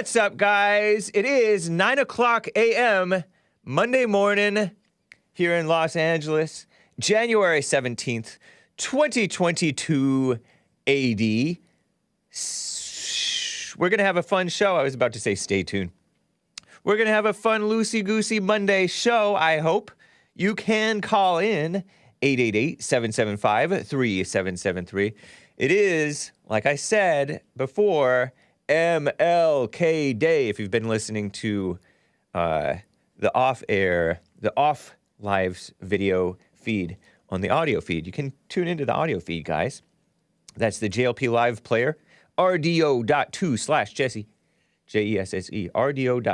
What's up, guys? It is 9 o'clock a.m. Monday morning here in Los Angeles, January 17th, 2022 AD. We're going to have a fun show. I was about to say stay tuned. We're going to have a fun loosey-goosey Monday show, I hope. You can call in 888-775-3773. It is, like I said before, MLK Day. If you've been listening to the off lives video feed on the audio feed, you can tune into the audio feed, guys. That's the JLP Live player, rdo.to/Jesse, Jesse, rdo.to/Jesse,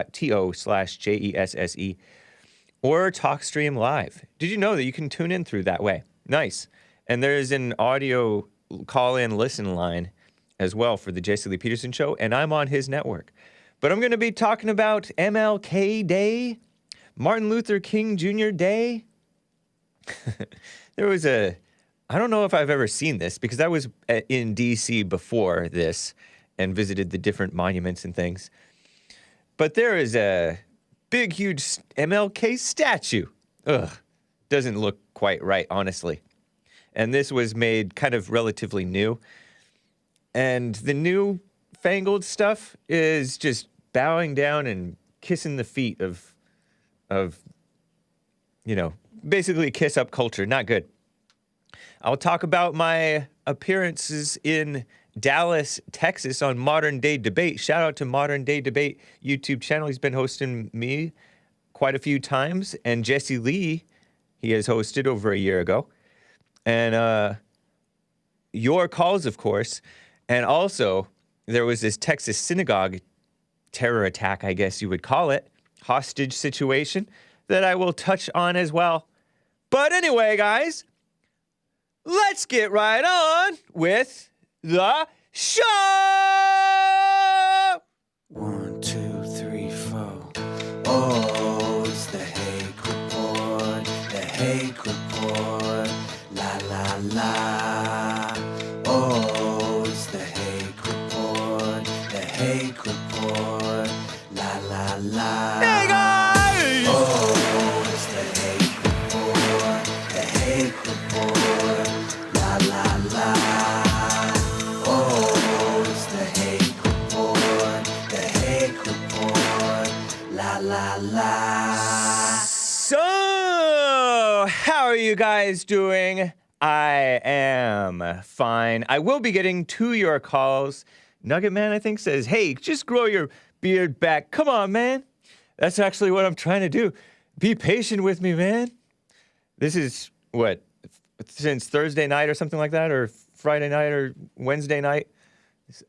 or TalkStream Live. Did you know that you can tune in through that way? Nice. And there's an audio call-in listen line as well for the Jesse Lee Peterson Show, and I'm on his network. But I'm going to be talking about MLK Day, Martin Luther King Jr. Day. There was I don't know if I've ever seen this, because I was in D.C. before this and visited the different monuments and things. But there is a big, huge MLK statue. Ugh, doesn't look quite right, honestly. And this was made kind of relatively new. And the new fangled stuff is just bowing down and kissing the feet of basically kiss up culture. Not good. I'll talk about my appearances in Dallas, Texas on Modern Day Debate. Shout out to Modern Day Debate YouTube channel. He's been hosting me quite a few times. And Jesse Lee, he has hosted over a year ago. And your calls, of course. And also, there was this Texas synagogue terror attack, I guess you would call it, hostage situation, that I will touch on as well. But anyway, guys, let's get right on with the show! 1, 2, 3, 4. Oh, it's the Hake Report, the Hake Report, la la la. Oh, it's the Hake Report, the Hake Report, la la la. Hey, guys! Oh, it's the Hake Report, the Hake Report, la la la. Oh, it's the Hake Report, the Hake Report, la la la. So, how are you guys doing? I am fine. I will be getting to your calls. Nugget Man, I think, says, hey, just grow your beard back. Come on, man. That's actually what I'm trying to do. Be patient with me, man. This is, what, since Thursday night or something like that, or Friday night or Wednesday night.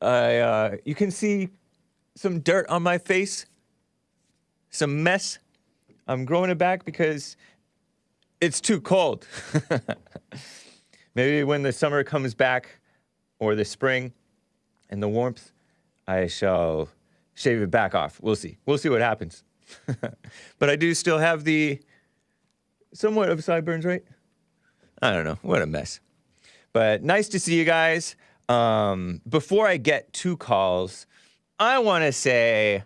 You can see some dirt on my face, some mess. I'm growing it back because it's too cold. Maybe when the summer comes back, or the spring and the warmth, I shall shave it back off. We'll see. We'll see what happens. But I do still have the somewhat of sideburns, right? I don't know. What a mess. But nice to see you guys. Before I get to calls, I want to say,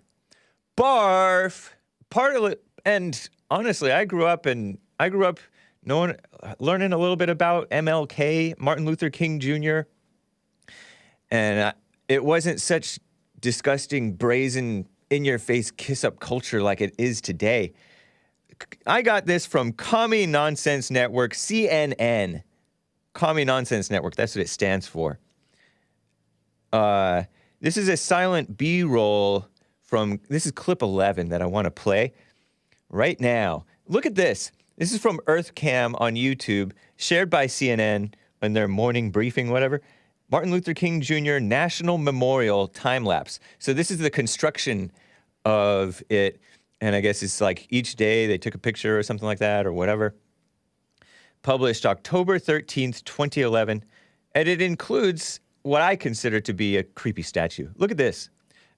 barf. Part of it, and honestly, I grew up learning a little bit about MLK, Martin Luther King Jr., and it wasn't such disgusting, brazen, in-your-face kiss-up culture like it is today. I got this from Commie Nonsense Network, CNN. Commie Nonsense Network, that's what it stands for. This is a silent B-roll this is clip 11 that I want to play right now. Look at this. This is from EarthCam on YouTube, shared by CNN in their morning briefing, whatever. Martin Luther King Jr. National Memorial time-lapse. So this is the construction of it, and I guess it's like each day they took a picture or something like that or whatever. Published October 13th, 2011, and it includes what I consider to be a creepy statue. Look at this,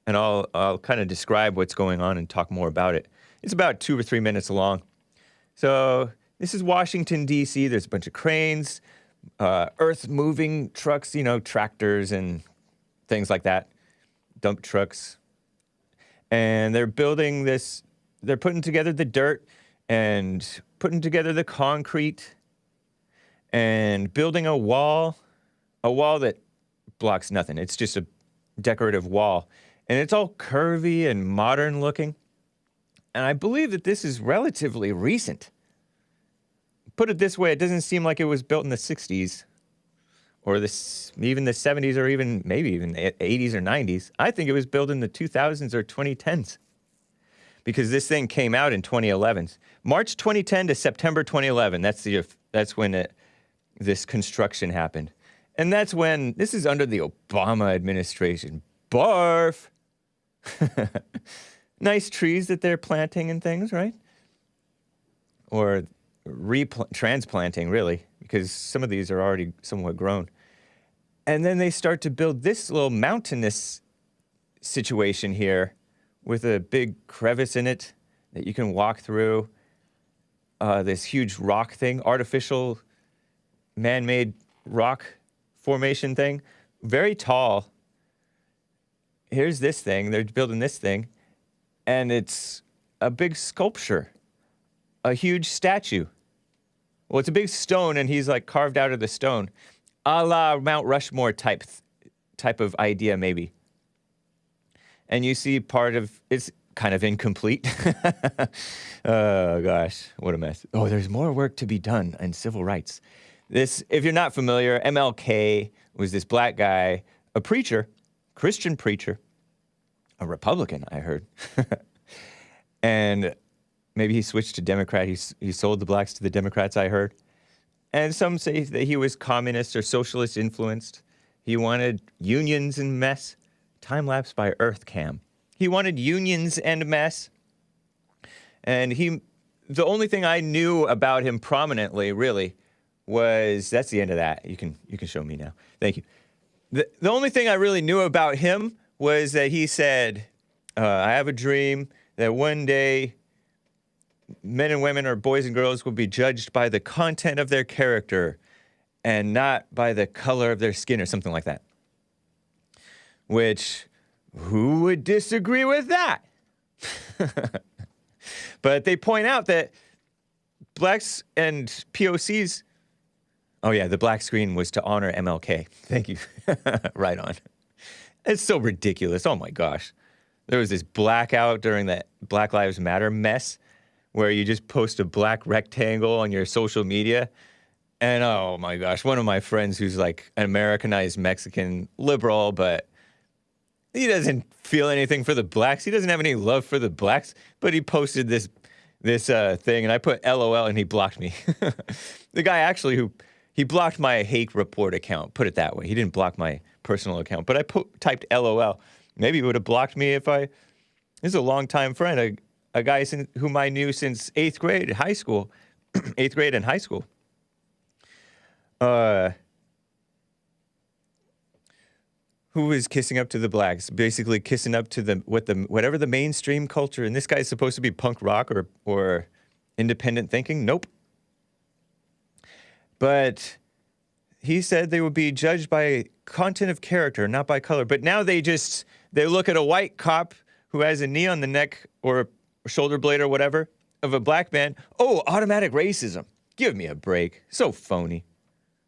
and I'll kind of describe what's going on and talk more about it. It's about 2 or 3 minutes long. So this is Washington, D.C. There's a bunch of cranes, earth-moving trucks, tractors and things like that, dump trucks. And they're building this, they're putting together the dirt and putting together the concrete and building a wall that blocks nothing. It's just a decorative wall. And it's all curvy and modern looking. And I believe that this is relatively recent. Put it this way, it doesn't seem like it was built in the 60s or even the 70s or maybe even the 80s or 90s. I think it was built in the 2000s or 2010s because this thing came out in 2011. March 2010 to September 2011, that's when this construction happened. And that's when, this is under the Obama administration. Barf! Nice trees that they're planting and things, right? Or transplanting, really, because some of these are already somewhat grown. And then they start to build this little mountainous situation here with a big crevice in it that you can walk through. This huge rock thing, artificial man-made rock formation thing, very tall. Here's this thing, they're building this thing, and it's a big sculpture, a huge statue. Well, it's a big stone, and he's like carved out of the stone, a la Mount Rushmore type of idea, maybe. And you see part of it's kind of incomplete. Oh gosh, what a mess. Oh, there's more work to be done in civil rights. This, if you're not familiar, MLK was this black guy, a preacher, Christian preacher, a Republican, I heard. And maybe he switched to Democrat. He sold the blacks to the Democrats, I heard. And some say that he was communist or socialist influenced. He wanted unions and mess. Time-lapse by EarthCam. He wanted unions and mess. And the only thing I knew about him prominently, really, was, that's the end of that. You can show me now. Thank you. The only thing I really knew about him was that he said, I have a dream that one day men and women or boys and girls will be judged by the content of their character and not by the color of their skin or something like that. Which, who would disagree with that? But they point out that blacks and POCs, oh yeah, the black screen was to honor MLK. Thank you. Right on. It's so ridiculous. Oh my gosh. There was this blackout during that Black Lives Matter mess where you just post a black rectangle on your social media. And oh my gosh, one of my friends who's like an Americanized Mexican liberal, but he doesn't feel anything for the blacks. He doesn't have any love for the blacks, but he posted this thing, and I put LOL, and he blocked me. The guy actually he blocked my Hake Report account, put it that way. He didn't block my personal account, but I typed LOL. Maybe he would have blocked me if this is a longtime friend, a guy whom I knew since 8th grade, high school, 8th grade and high school. Who was kissing up to the blacks, basically kissing up to whatever the mainstream culture, and this guy's supposed to be punk rock or independent thinking. Nope. But he said they would be judged by content of character, not by color. But now they look at a white cop who has a knee on the neck or a shoulder blade or whatever of a black man. Oh, automatic racism. Give me a break. So phony.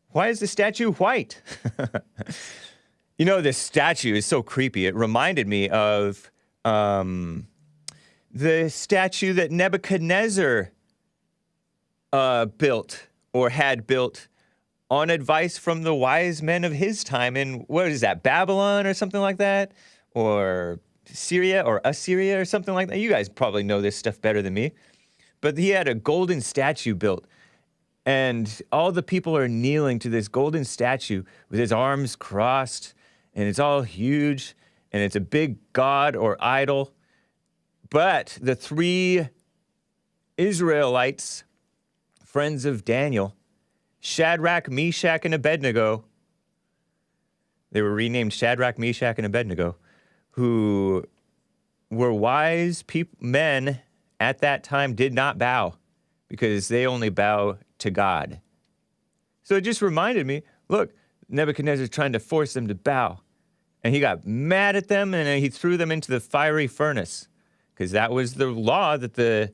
Why is the statue white? You know, this statue is so creepy. It reminded me of the statue that Nebuchadnezzar built or had built on advice from the wise men of his time in, what is that, Babylon or something like that? Or Syria or Assyria or something like that? You guys probably know this stuff better than me. But he had a golden statue built. And all the people are kneeling to this golden statue with his arms crossed. And it's all huge, and it's a big god or idol. But the 3 Israelites, friends of Daniel, Shadrach, Meshach, and Abednego, they were renamed Shadrach, Meshach, and Abednego, who were wise men at that time, did not bow, because they only bow to God. So it just reminded me, look, Nebuchadnezzar's trying to force them to bow. And he got mad at them, and he threw them into the fiery furnace because that was the law that the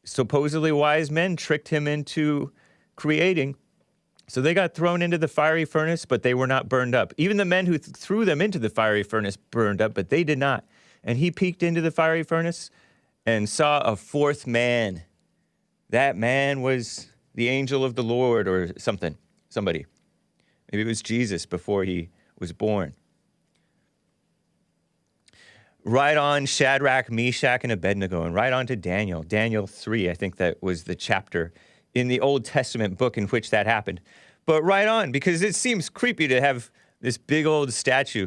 supposedly wise men tricked him into creating. So they got thrown into the fiery furnace, but they were not burned up. Even the men who threw them into the fiery furnace burned up, but they did not. And he peeked into the fiery furnace and saw a fourth man. That man was the angel of the Lord or somebody. Maybe it was Jesus before he was born. Right on Shadrach, Meshach, and Abednego, and right on to Daniel. Daniel 3, I think that was the chapter in the Old Testament book in which that happened. But right on, because it seems creepy to have this big old statue.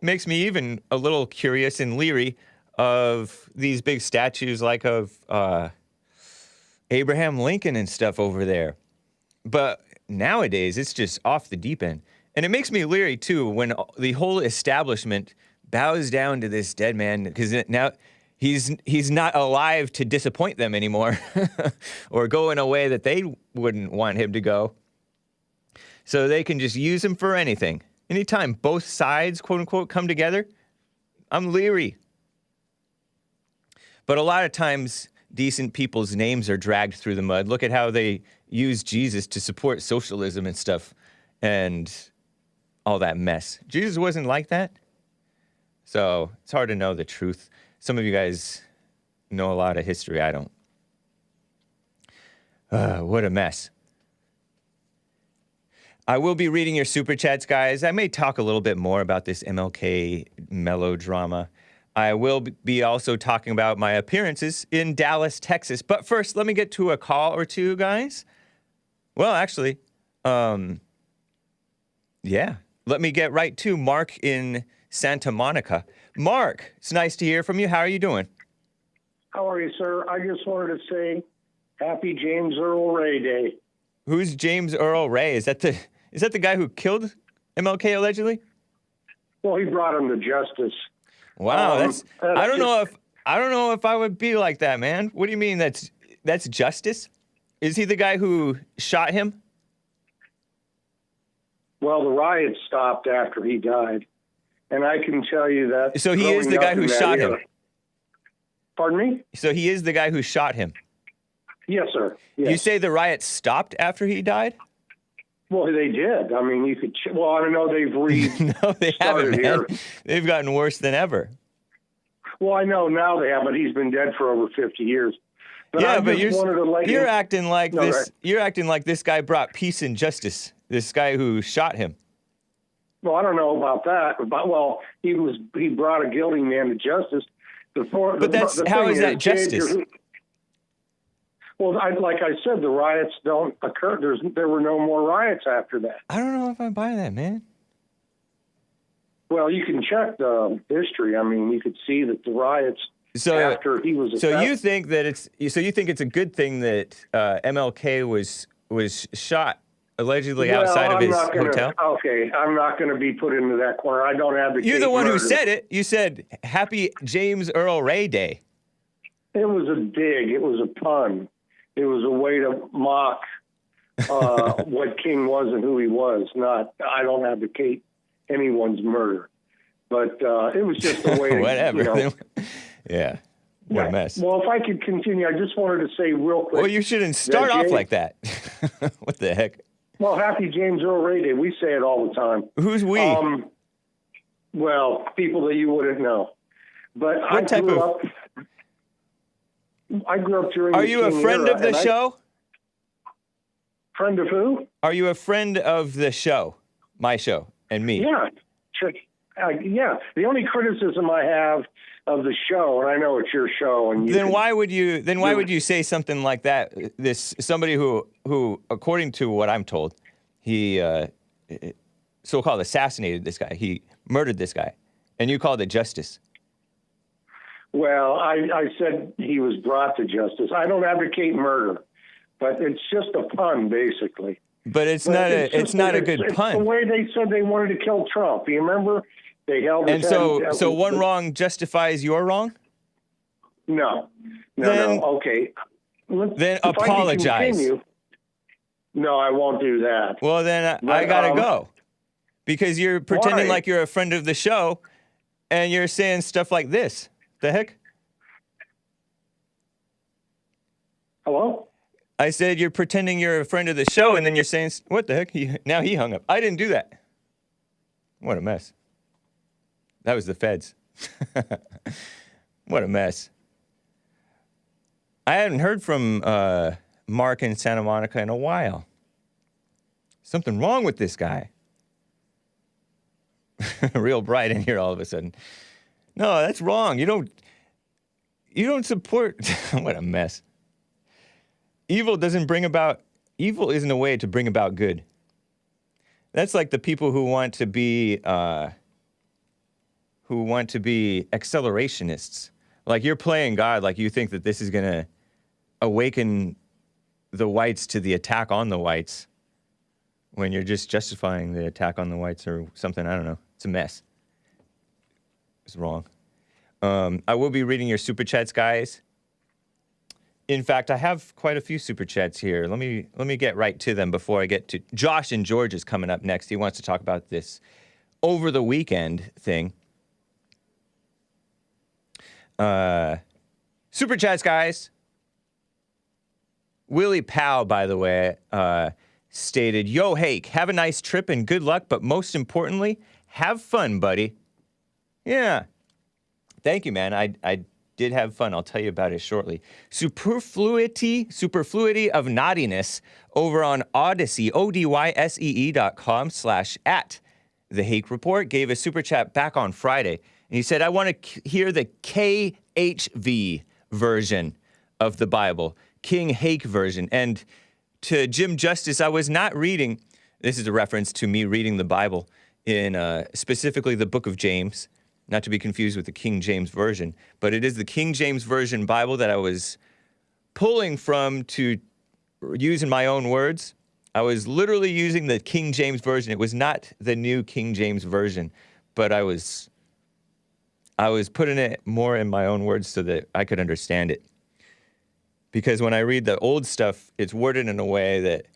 Makes me even a little curious and leery of these big statues like of Abraham Lincoln and stuff over there. But nowadays, it's just off the deep end. And it makes me leery, too, when the whole establishment bows down to this dead man, because now he's not alive to disappoint them anymore or go in a way that they wouldn't want him to go. So they can just use him for anything. Anytime both sides, quote unquote, come together, I'm leery. But a lot of times, decent people's names are dragged through the mud. Look at how they use Jesus to support socialism and stuff and all that mess. Jesus wasn't like that. So it's hard to know the truth. Some of you guys know a lot of history. I don't. What a mess. I will be reading your super chats, guys. I may talk a little bit more about this MLK melodrama. I will be also talking about my appearances in Dallas, Texas. But first, let me get to a call or two, guys. Well, actually, yeah. Let me get right to Mark in Santa Monica. Mark, it's nice to hear from you. How are you doing? How are you, sir? I just wanted to say happy James Earl Ray Day. Who's James Earl Ray? Is that the guy who killed MLK allegedly? Well, he brought him to justice. Wow, I don't know if I would be like that, man. What do you mean that's justice? Is he the guy who shot him? Well, the riots stopped after he died, and I can tell you that. So he is the guy who shot him. Pardon me? So he is the guy who shot him. Yes, sir. Yes. You say the riots stopped after he died? Well, they did. I mean, you could. Well, I don't know. They've No, they haven't, man. here. They've gotten worse than ever. Well, I know now they have, but he's been dead for over 50 years. But yeah, but you're acting like this. Right. You're acting like this guy brought peace and justice. This guy who shot him. Well, I don't know about that. But he brought a guilty man to justice. But how is that justice? Well, like I said, the riots don't occur. There were no more riots after that. I don't know if I buy that, man. Well, you can check the history. I mean, you could see that the riots after he was. So you think it's a good thing that MLK was shot allegedly outside of his hotel? Okay, I'm not going to be put into that corner. I don't advocate. You're the one murder. who said it. You said Happy James Earl Ray Day. It was a dig. It was a pun. It was a way to mock what King was and who he was. I don't advocate anyone's murder, but it was just a way to, whatever. Yeah. What a mess. Well, if I could continue, I just wanted to say real quick. Well, you shouldn't start off like that. What the heck? Well, happy James Earl Ray Day. We say it all the time. Who's we? Well, people that you wouldn't know. But I grew up during. Are you a friend of the show? Friend of who? Are you a friend of the show? My show and me. Yeah, sure. Yeah. The only criticism I have of the show, and I know it's your show, and why would you say something like that? Somebody who, according to what I'm told, he so-called assassinated this guy. He murdered this guy, and you called it justice. Well, I said he was brought to justice. I don't advocate murder, but it's just a pun, basically. But it's not a good pun. It's the way they said they wanted to kill Trump. You remember? They held. And so one wrong justifies your wrong? No. Okay. Then apologize. No, I won't do that. Well, then I gotta go, because you're pretending like you're a friend of the show, and you're saying stuff like this. The heck? Hello? I said you're pretending you're a friend of the show, and then you're saying, what the heck? Now he hung up. I didn't do that. What a mess. That was the feds. What a mess. I hadn't heard from Mark in Santa Monica in a while. Something wrong with this guy. Real bright in here all of a sudden. No, that's wrong. You don't support. What a mess. Evil isn't a way to bring about good. That's like the people who want to be accelerationists. Like you're playing God, like you think that this is going to awaken the whites to the attack on the whites when you're just justifying the attack on the whites or something. I don't know. It's a mess. It's wrong. I will be reading your super chats, guys. In fact, I have quite a few super chats here. Let me get right to them before I get to Josh in Georgia is coming up next. He wants to talk about this over the weekend thing. Super chats, guys. Willie Powell, by the way, stated, "Yo, Hake, have a nice trip and good luck, but most importantly, have fun, buddy." Yeah. Thank you, man. I did have fun. I'll tell you about it shortly. Superfluity of naughtiness over on Odyssey, odyssee.com/@ The Hake Report gave a super chat back on Friday. And he said, I want to hear the KHV version of the Bible, King Hake version. And to Jim Justice, I was not reading, this is a reference to me reading the Bible in specifically the book of James, not to be confused with the King James Version, but it is the King James Version Bible that I was pulling from to use in my own words. I was literally using the King James Version. It was not the new King James Version, but I was putting it more in my own words so that I could understand it. Because when I read the old stuff, it's worded in a way that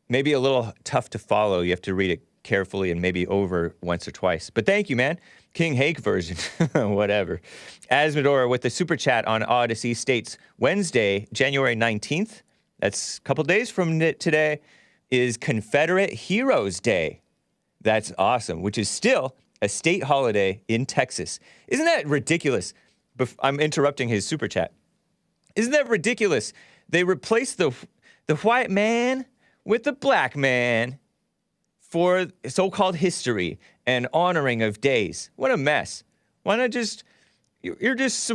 may be a little tough to follow. You have to read it carefully and maybe over once or twice. But thank you, man. King Hake version. Whatever. Asmodora with the super chat on Odyssey states, Wednesday, January 19th, that's a couple days from today, is Confederate Heroes Day. That's awesome, which is still a state holiday in Texas. Isn't that ridiculous? I'm interrupting his super chat. Isn't that ridiculous? They replaced the white man with the black man for so-called history and honoring of days. What a mess. Why not just, you're just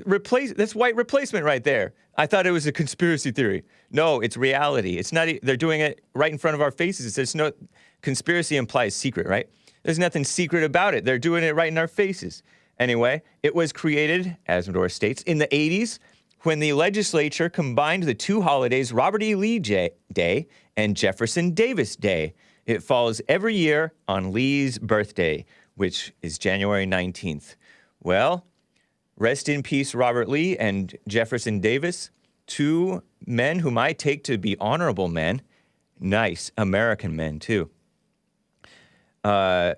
replace, that's white replacement right there. I thought it was a conspiracy theory. No, it's reality. It's not, they're doing it right in front of our faces. There's no, conspiracy implies secret, right? There's nothing secret about it. They're doing it right in our faces. Anyway, it was created, as Medora states, in the 80s when the legislature combined the two holidays, Robert E. Lee Day and Jefferson Davis Day. It falls every year on Lee's birthday, which is January 19th. Well, rest in peace, Robert Lee and Jefferson Davis, two men whom I take to be honorable men, nice American men, too. And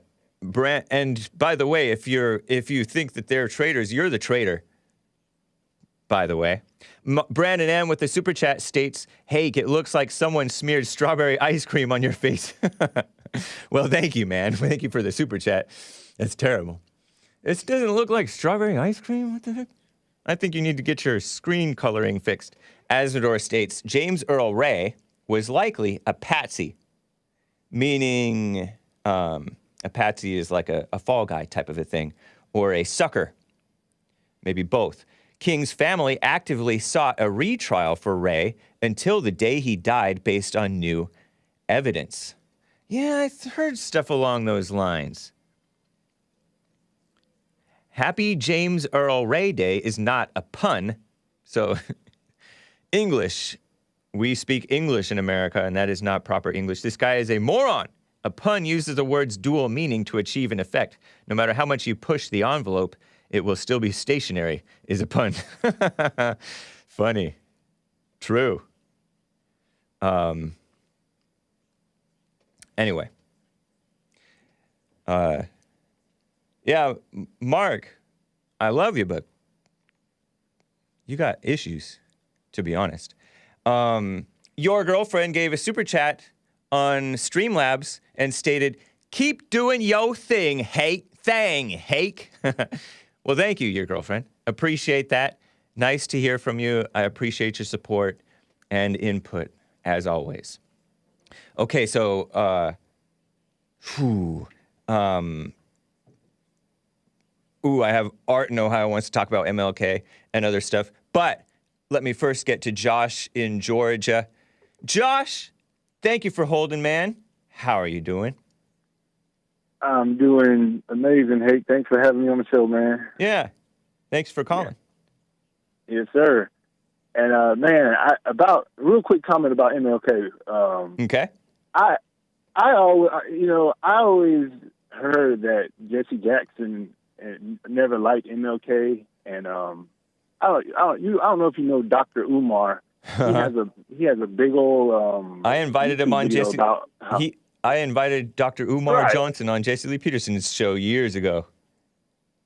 by the way, if you think that they're traitors, you're the traitor. By the way, Brandon M with the super chat states, "Hake, it looks like someone smeared strawberry ice cream on your face." Well, thank you, man. Thank you for the super chat. That's terrible. This doesn't look like strawberry ice cream. What the heck? I think you need to get your screen coloring fixed. Asmodor states, James Earl Ray was likely a patsy, meaning a patsy is like a fall guy type of a thing, or a sucker, maybe both. King's family actively sought a retrial for Ray until the day he died based on new evidence. Yeah, I heard stuff along those lines. Happy James Earl Ray Day is not a pun. So, English. We speak English in America, and that is not proper English. This guy is a moron. A pun uses the word's dual meaning to achieve an effect. No matter how much you push the envelope, it will still be stationary, is a pun. Funny. True. Anyway. Yeah, Mark, I love you, but you got issues. to be honest. Your girlfriend gave a super chat on Streamlabs and stated, "Keep doing yo thing, Hake. Well, thank you, your girlfriend. Appreciate that. Nice to hear from you. I appreciate your support and input, as always. Okay, so, I have Art in Ohio wants to talk about MLK and other stuff. But let me first get to Josh in Georgia. Josh, thank you for holding, man. How are you doing? I'm doing amazing, Hake. Thanks for having me on the show, man. Yeah. Thanks for calling. Yes, sir. And man, real quick comment about MLK. Okay. I always heard that Jesse Jackson never liked MLK, and I don't know if you know Dr. Umar. He has a big old. I invited him on Jesse. I invited Dr. Umar Right. Johnson on Jesse Lee Peterson's show years ago.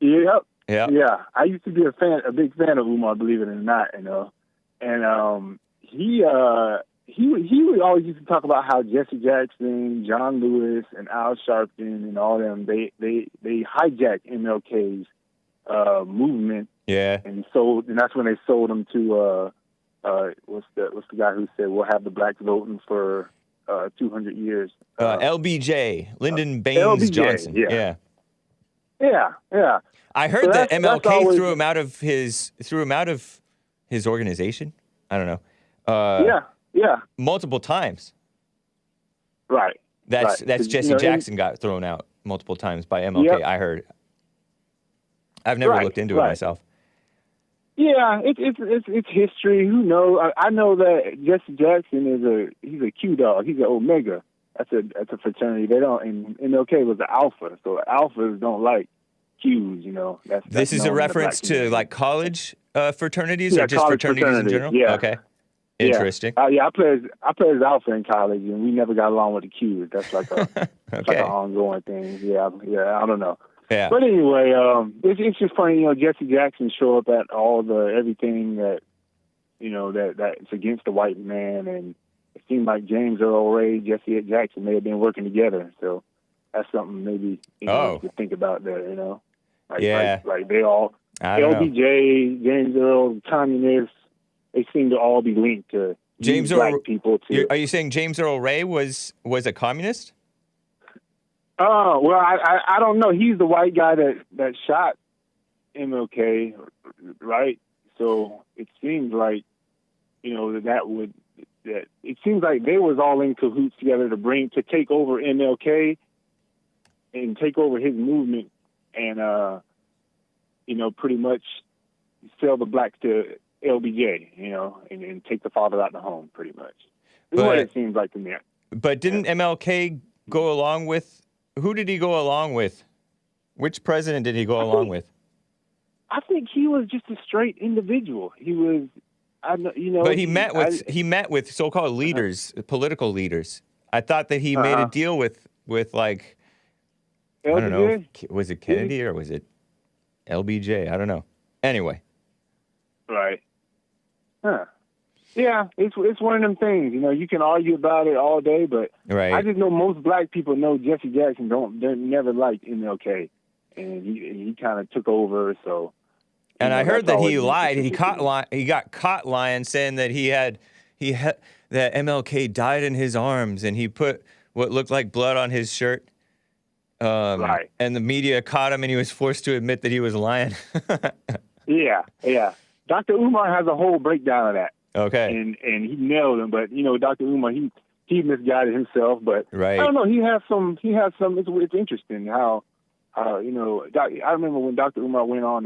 Yep. Yeah. Yeah. I used to be a big fan of Umar, believe it or not, And he would always used to talk about how Jesse Jackson, John Lewis, and Al Sharpton and all them they hijacked MLK's movement. Yeah. And that's when they sold him to what's the guy who said we'll have the blacks voting for 200 years. LBJ, Lyndon Baines LBJ, Johnson. yeah. Yeah. I heard that that's MLK always- threw him out of his organization. I don't know. Yeah. Multiple times. Right. That's Right. 'Cause, Jesse Jackson got thrown out multiple times by MLK. Yep. I heard. I've never looked into it myself. Yeah, it's history. Who knows? I know that Jesse Jackson he's a Q dog. He's an Omega. That's a fraternity. They don't. And MLK was the Alpha, so Alphas don't like Qs. This is a reference to like college fraternities or just college fraternities in general. Yeah. Okay. Interesting. I played Alpha in college, and we never got along with the Qs. That's like that's like an ongoing thing. Yeah. I don't know. Yeah. But anyway, it's just funny, Jesse Jackson show up at all everything that, that's against the white man, and it seemed like James Earl Ray, Jesse Jackson may have been working together. So that's something maybe to think about there. Like they all LBJ, James Earl, communists. They seem to all be linked to James black Earl. people. Are you saying James Earl Ray was a communist? Oh, well, I don't know. He's the white guy that shot MLK, right? So it seems like, it seems like they was all in cahoots together to take over MLK and take over his movement and, pretty much sell the blacks to LBJ, and take the father out of the home, pretty much. This is what it seems like to me. But didn't MLK go along with? Who did he go along with? Which president did he go along with? I think he was just a straight individual. He was, But he met with so-called leaders, political leaders. I thought that he made a deal with like, LBJ? I don't know, was it Kennedy or was it LBJ? I don't know. Anyway. Right. Huh. Yeah, it's one of them things. You can argue about it all day, but I just know most black people know Jesse Jackson they never liked MLK, and he kind of took over. So, and I heard that he lied. He got caught lying, saying that that MLK died in his arms, and he put what looked like blood on his shirt. Right. And the media caught him, and he was forced to admit that he was lying. Yeah. Dr. Umar has a whole breakdown of that. Okay. And he nailed him, but Dr. Umar he misguided himself, but I don't know. He has some. It's interesting how I remember when Dr. Umar went on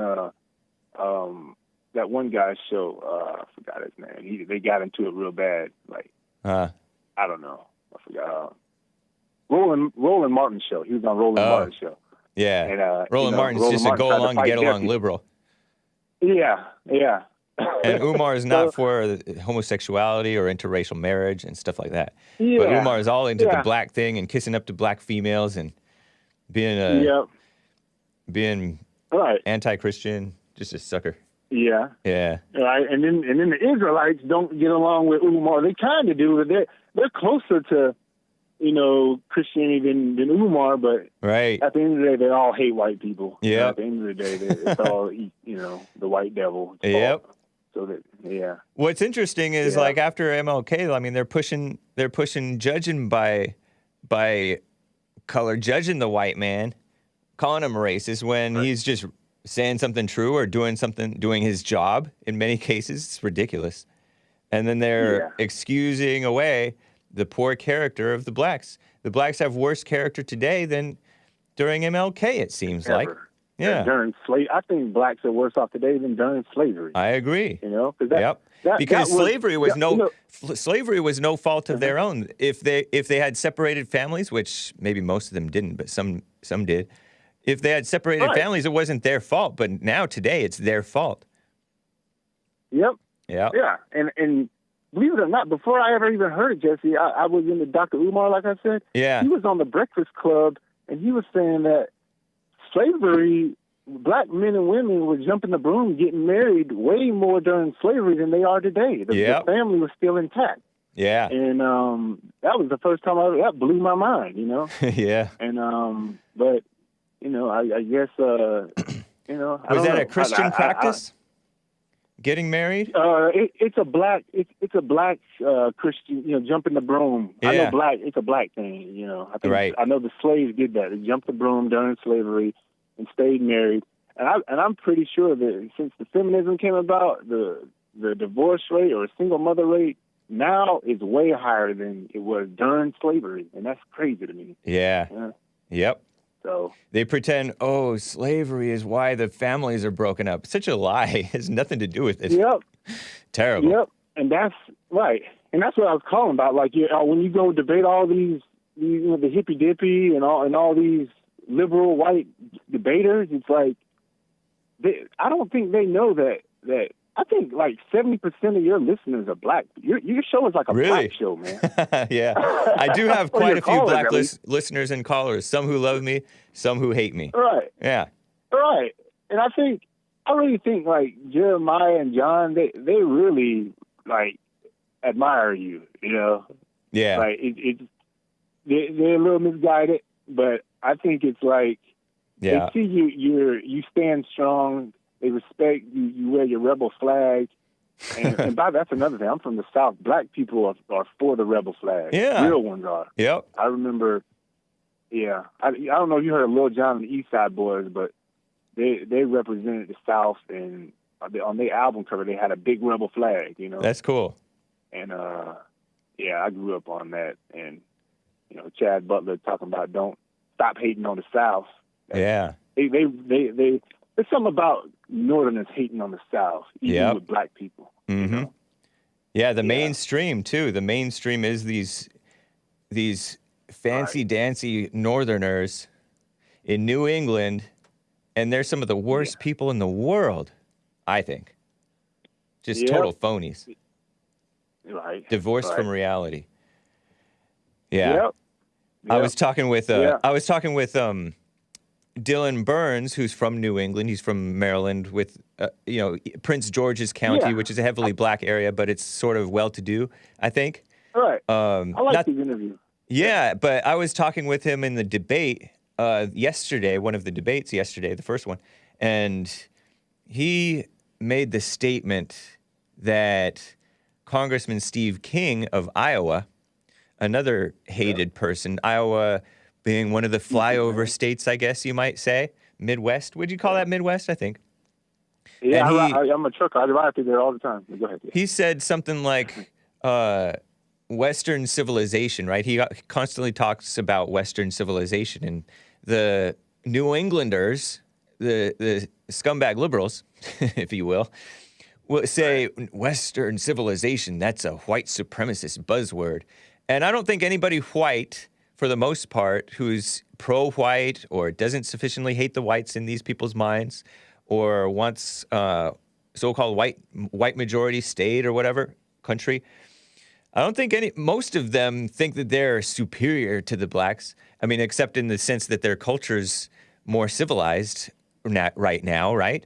that one guy's show. I forgot his name. They got into it real bad. Like I don't know. I forgot. Roland Martin's show. He was on Roland Martin's show. Yeah. And Roland Martin's just a go along to get along liberal. Yeah. And Umar is not for homosexuality or interracial marriage and stuff like that. Yeah. But Umar is all into the black thing and kissing up to black females and being right. anti-Christian, just a sucker. Yeah. Yeah. Right. And then the Israelites don't get along with Umar. They kind of do, but they're closer to, Christianity than Umar, but Right. at the end of the day, they all hate white people. Yep. At the end of the day, it's all, the white devil. Yep. So that, yeah. What's interesting is like after MLK, I mean, they're pushing judging by color, judging the white man, calling him racist when he's just saying something true or doing his job. In many cases, it's ridiculous. And then they're excusing away the poor character of the blacks. The blacks have worse character today than during MLK, it seems like. Yeah. During slavery, I think blacks are worse off today than during slavery. I agree. Because slavery was slavery was no fault of their own. If they had separated families, which maybe most of them didn't, but some did. If they had separated families, it wasn't their fault. But now today, it's their fault. Yep. Yeah. Yeah. And believe it or not, before I ever even heard it, Jesse, I was into Dr. Umar, like I said. Yeah. He was on the Breakfast Club, and he was saying that slavery, black men and women were jumping the broom, getting married way more during slavery than they are today. The family was still intact. Yeah. And that was the first time that blew my mind, Yeah. And, but, I guess, Was that a Christian practice? Getting married? It's a black Christian, jumping the broom. Yeah. I know it's a black thing, I think, I know the slaves did that. They jumped the broom during slavery and stayed married. And I'm pretty sure that since the feminism came about, the divorce rate or single mother rate now is way higher than it was during slavery. And that's crazy to me. Yeah. Yep. So they pretend, slavery is why the families are broken up. Such a lie. It has nothing to do with it. Yep. Terrible. Yep. And that's right. And that's what I was calling about. Like, when you go debate all these the hippy dippy and all these liberal white debaters, it's like I don't think they know that. I think like 70% of your listeners are black. Your show is like a black show, man. Yeah. I do have quite a few black listeners and callers, some who love me, some who hate me. Right. Yeah. Right. And I really think like Jeremiah and John, they really like admire you, Yeah. Like they're a little misguided, but I think it's like they see you stand strong. They respect you. You wear your rebel flag, and that's another thing. I'm from the South. Black people are for the rebel flag. Yeah, real ones are. Yep. I remember. Yeah, I don't know if you heard of Lil Jon and the East Side Boys, but they represented the South, and on their album cover they had a big rebel flag. That's cool. And I grew up on that, and Chad Butler talking about don't stop hating on the South. Yeah. There's something about Northerners hating on the South, even with black people. Mm-hmm. Yeah, the mainstream too. The mainstream is these fancy dancy Northerners in New England, and they're some of the worst people in the world, I think. Just total phonies. Right. Divorced from reality. Yeah. Yep. I was talking with Dylan Burns, who's from New England. He's from Maryland with, Prince George's County, which is a heavily black area, but it's sort of well-to-do, I think. Right. I like these interviews. Yeah, but I was talking with him in the debate yesterday, one of the debates yesterday, the first one, and he made the statement that Congressman Steve King of Iowa, another hated person, Iowa being one of the flyover states, I guess you might say. Midwest. Would you call that Midwest, I think? Yeah, I'm a trucker. I drive through there all the time. Go ahead. Yeah. He said something like Western civilization, right? He constantly talks about Western civilization. And the New Englanders, the scumbag liberals, if you will say Western civilization, that's a white supremacist buzzword. And I don't think anybody white, for the most part, who's pro-white or doesn't sufficiently hate the whites in these people's minds, or wants so-called white majority state or whatever country, I don't think most of them think that they're superior to the blacks. I mean, except in the sense that their culture's more civilized right now, right?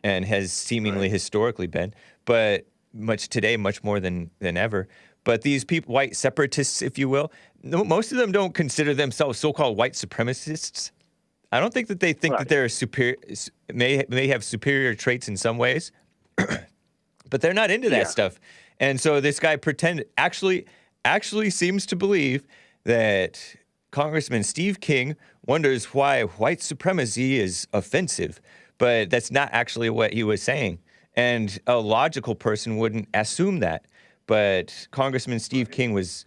and has seemingly historically been, but much more than ever. But these people, white separatists, if you will, most of them don't consider themselves so-called white supremacists. I don't think that they think that they're superior, may have superior traits in some ways, but they're not into that stuff. And so this guy actually seems to believe that Congressman Steve King wonders why white supremacy is offensive, but that's not actually what he was saying. And a logical person wouldn't assume that. But Congressman Steve King was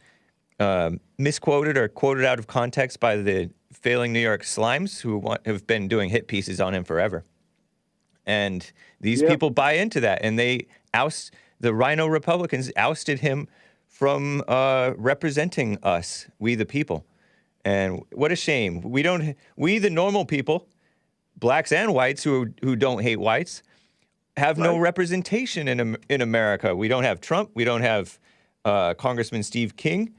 misquoted or quoted out of context by the failing New York Slimes, who have been doing hit pieces on him forever. And these people buy into that, and the Rhino Republicans ousted him from representing us, we the people. And what a shame. We the normal people, blacks and whites who don't hate whites, have no representation in America. We don't have Trump. We don't have Congressman Steve King.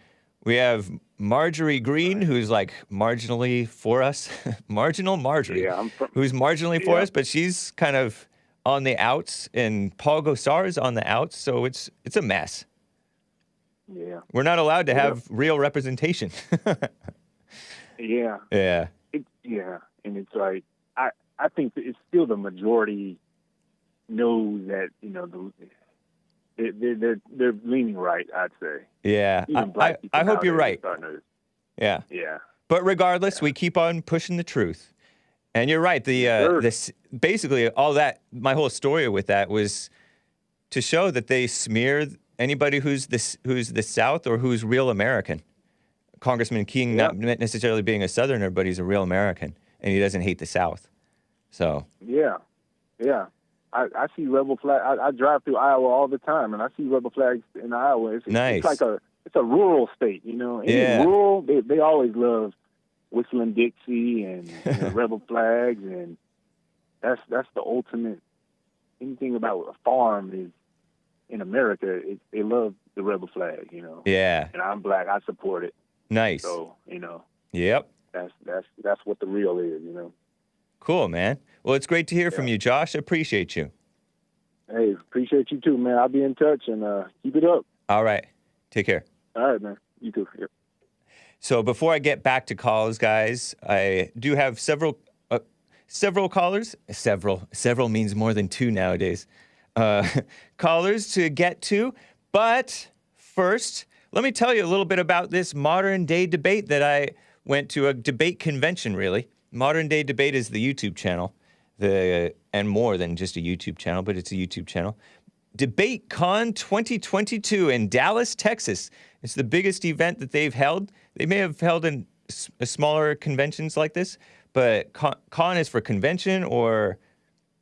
We have Marjorie Greene, who's like marginally for us. Marginal Marjorie, who's marginally for us, but she's kind of on the outs, and Paul Gosar is on the outs, so it's a mess. Yeah. We're not allowed to have real representation. Yeah. Yeah. And it's like, I think that it's still the majority knows that, you know, they're leaning right, I'd say. Yeah. I hope you're right. Yeah. Yeah. But regardless, we keep on pushing the truth. And you're right. This basically all that, my whole story with that was to show that they smear anybody who's the South or who's real American. Congressman King not necessarily being a Southerner, but he's a real American, and he doesn't hate the South. So yeah. I see rebel flags. I drive through Iowa all the time, and I see rebel flags in Iowa. It's like it's a rural state, you know. Rural, they always love whistling Dixie and rebel flags, and that's the ultimate. Anything about a farm is in America. They love the rebel flag, you know. Yeah. And I'm black. I support it. Nice. So you know. Yep. That's what the real is, you know. Cool, man. Well, it's great to hear from you, Josh. I appreciate you. Hey, appreciate you too, man. I'll be in touch, and keep it up. All right. Take care. All right, man. You too. Yep. So before I get back to calls, guys, I do have several callers. Several means more than two nowadays. Callers to get to. But first, let me tell you a little bit about this modern day debate that I went to, a debate convention, really. Modern Day Debate is the YouTube channel, and more than just a YouTube channel, but it's a YouTube channel. Debate Con 2022 in Dallas, Texas. It's the biggest event that they've held. They may have held in smaller conventions like this, but con is for convention, or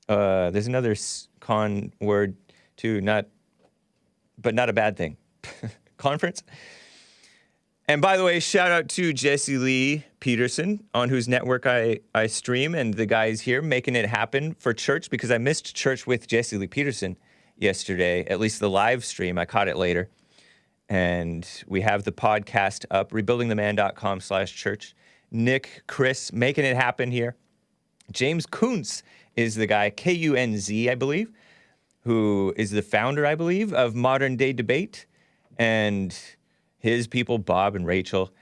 there's another con word too, but not a bad thing. Conference. And by the way, shout out to Jesse Lee Peterson, on whose network I stream, and the guys here making it happen for church, because I missed church with Jesse Lee Peterson yesterday, at least the live stream. I caught it later. And we have the podcast up, rebuildingtheman.com/church. Nick, Chris, making it happen here. James Kuntz is the guy, Kunz, I believe, who is the founder, I believe, of Modern Day Debate. And his people, Bob and Rachel,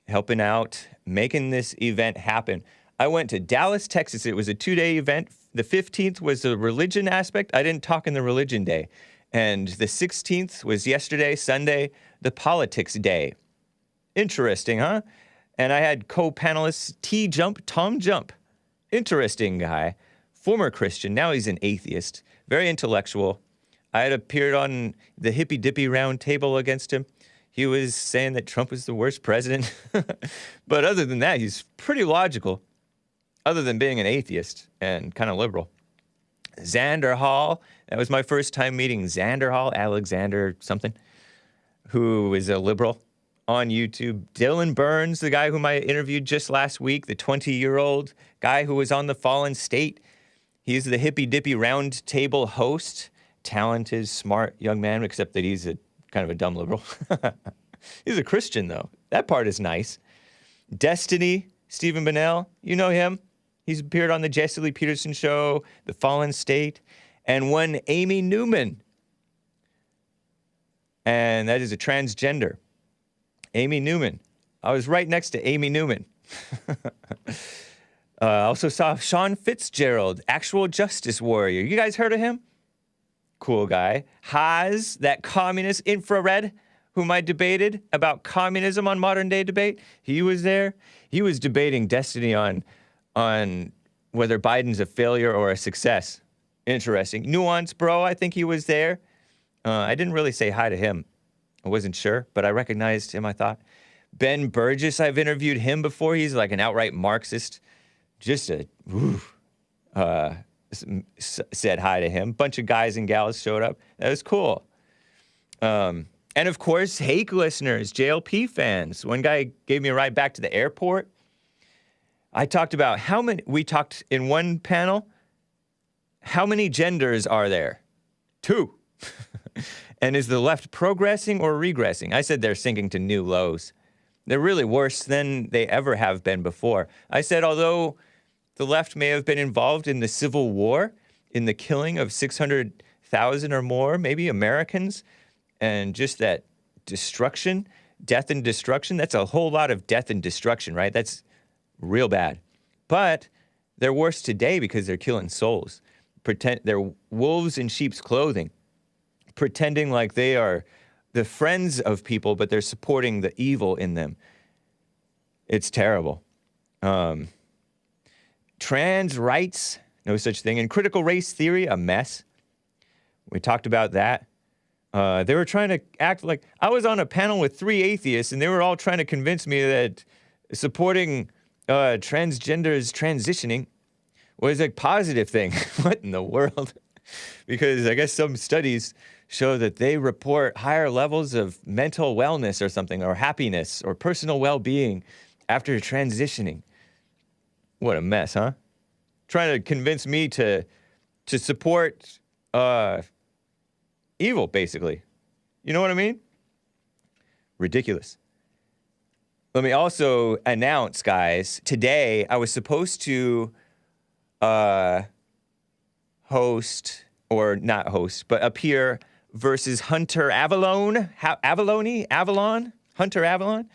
helping out, making this event happen. I went to Dallas, Texas. It was a 2-day event. The 15th was the religion aspect. I didn't talk in the religion day. And the 16th was yesterday, Sunday, the politics day. Interesting, huh? And I had co-panelists Tom Jump. Interesting guy. Former Christian. Now he's an atheist. Very intellectual. I had appeared on the Hippy Dippy round table against him. He was saying that Trump was the worst president. But other than that, he's pretty logical, other than being an atheist and kind of liberal. Xander Hall, that was my first time meeting Xander Hall, Alexander something, who is a liberal on YouTube. Dylan Burns, the guy whom I interviewed just last week, the 20-year-old guy who was on the Fallen State. He's the Hippy Dippy round table host. Talented, smart young man, except that he's kind of a dumb liberal. He's a Christian, though. That part is nice. Destiny, Stephen Bonnell, you know him. He's appeared on the Jesse Lee Peterson Show, The Fallen State. and one Amy Newman. And that is a transgender. Amy Newman. I was right next to Amy Newman. Also saw Sean Fitzgerald, actual justice warrior. You guys heard of him? Cool guy. Haas, that communist infrared whom I debated about communism on Modern Day Debate. He was there. He was debating destiny on whether Biden's a failure or a success. Interesting. Nuance, bro. I think he was there. I didn't really say hi to him. I wasn't sure, but I recognized him, I thought. Ben Burgess, I've interviewed him before. He's like an outright Marxist. Just said hi to him. Bunch of guys and gals showed up. That was cool. And of course, Hake listeners, JLP fans. One guy gave me a ride back to the airport. I talked about we talked in one panel, how many genders are there? 2. And is the left progressing or regressing? I said they're sinking to new lows. They're really worse than they ever have been before. I said, although the left may have been involved in the Civil War, in the killing of 600,000 or more, maybe Americans, and just that destruction, death and destruction, that's a whole lot of death and destruction, right? That's real bad. But they're worse today because they're killing souls. They're wolves in sheep's clothing, pretending like they are the friends of people, but they're supporting the evil in them. It's terrible. Trans rights, no such thing. And critical race theory, a mess. We talked about that. They were trying to act like... I was on a panel with 3 atheists, and they were all trying to convince me that supporting transgenders transitioning was a positive thing. What in the world? Because I guess some studies show that they report higher levels of mental wellness or something, or happiness, or personal well-being after transitioning. What a mess, huh? Trying to convince me to support evil, basically. You know what I mean? Ridiculous. Let me also announce, guys, today I was supposed to host, or not host, but appear versus Hunter Avalon, Hunter Avalon,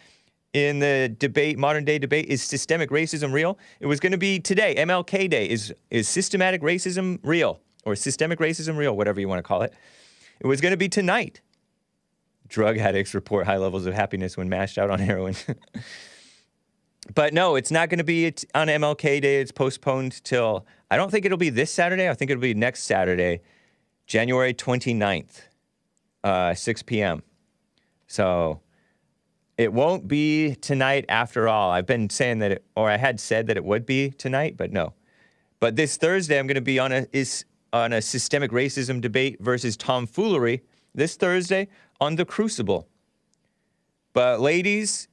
in the debate, Modern Day Debate, is systemic racism real? It was going to be today, MLK Day. Is systematic racism real? Or systemic racism real, whatever you want to call it. It was going to be tonight. Drug addicts report high levels of happiness when mashed out on heroin. But no, it's not going to be on MLK Day. It's postponed till, I don't think it'll be this Saturday. I think it'll be next Saturday, January 29th, 6 p.m. So it won't be tonight after all. I've been saying that I had said that it would be tonight, but no. But this Thursday, I'm going to be on a systemic racism debate versus tomfoolery this Thursday on The Crucible. But ladies,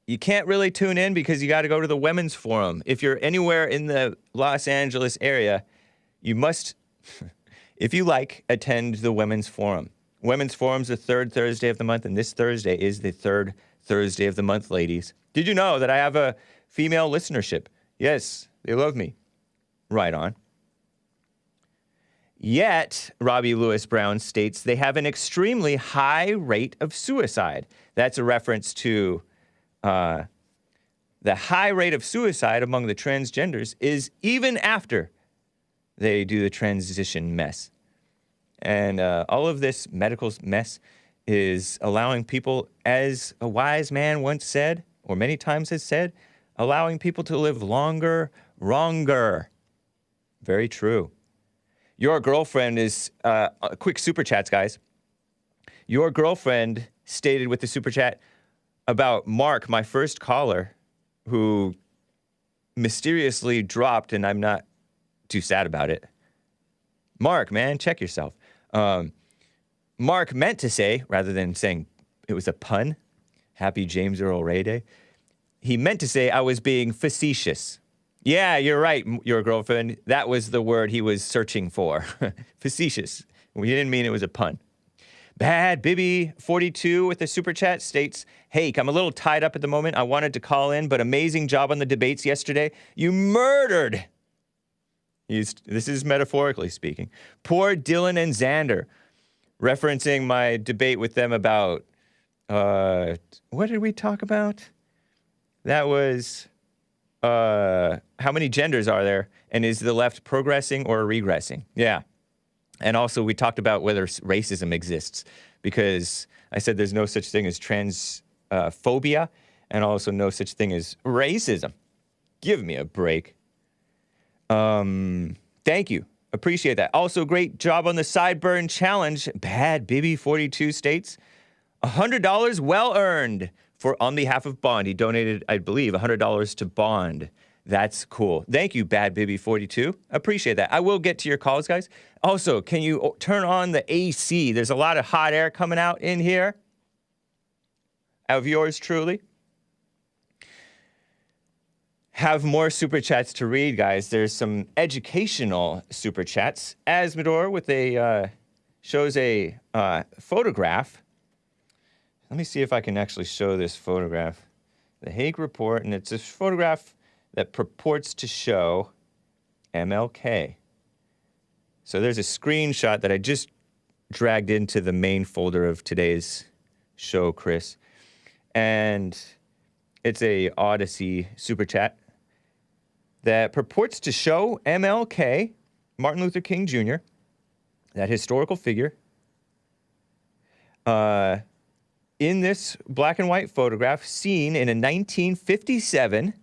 you can't really tune in because you got to go to the Women's Forum. If you're anywhere in the Los Angeles area, you must, if you like, attend the Women's Forum. Women's Forum's the 3rd Thursday of the month, and this Thursday is the 3rd Thursday of the month, ladies. Did you know that I have a female listenership? Yes, they love me. Right on. Yet, Robbie Lewis Brown states they have an extremely high rate of suicide. That's a reference to the high rate of suicide among the transgenders is even after they do the transition mess. And all of this medical mess is allowing people, as a wise man once said, or many times has said, allowing people to live longer, wronger. Very true. Your girlfriend is, quick super chats, guys. Your girlfriend stated with the super chat about Mark, my first caller, who mysteriously dropped, and I'm not too sad about it. Mark, man, check yourself. Mark meant to say, rather than saying it was a pun, happy James Earl Ray Day, he meant to say I was being facetious. Yeah, you're right, your girlfriend. That was the word he was searching for. Facetious. We didn't mean it was a pun. Bad Bibby 42 with the super chat states, Hake, I'm a little tied up at the moment. I wanted to call in, but amazing job on the debates yesterday. You murdered This is metaphorically speaking. Poor Dylan and Xander, referencing my debate with them about, what did we talk about? That was, how many genders are there? And is the left progressing or regressing? Yeah. And also we talked about whether racism exists, because I said there's no such thing as transphobia and also no such thing as racism. Give me a break. Thank you. Appreciate that. Also, great job on the sideburn challenge. Bad Bibby 42 states. $100 well earned on behalf of Bond. He donated, I believe, $100 to Bond. That's cool. Thank you, Bad Bibby 42. Appreciate that. I will get to your calls, guys. Also, can you turn on the AC? There's a lot of hot air coming out in here. Of yours truly. Have more super chats to read, guys. There's some educational super chats. Asmodor with shows a photograph. Let me see if I can actually show this photograph. The Hake Report, and it's a photograph that purports to show MLK. So there's a screenshot that I just dragged into the main folder of today's show, Chris. And it's a Odyssey super chat that purports to show MLK, Martin Luther King Jr., that historical figure, in this black and white photograph seen in a 1957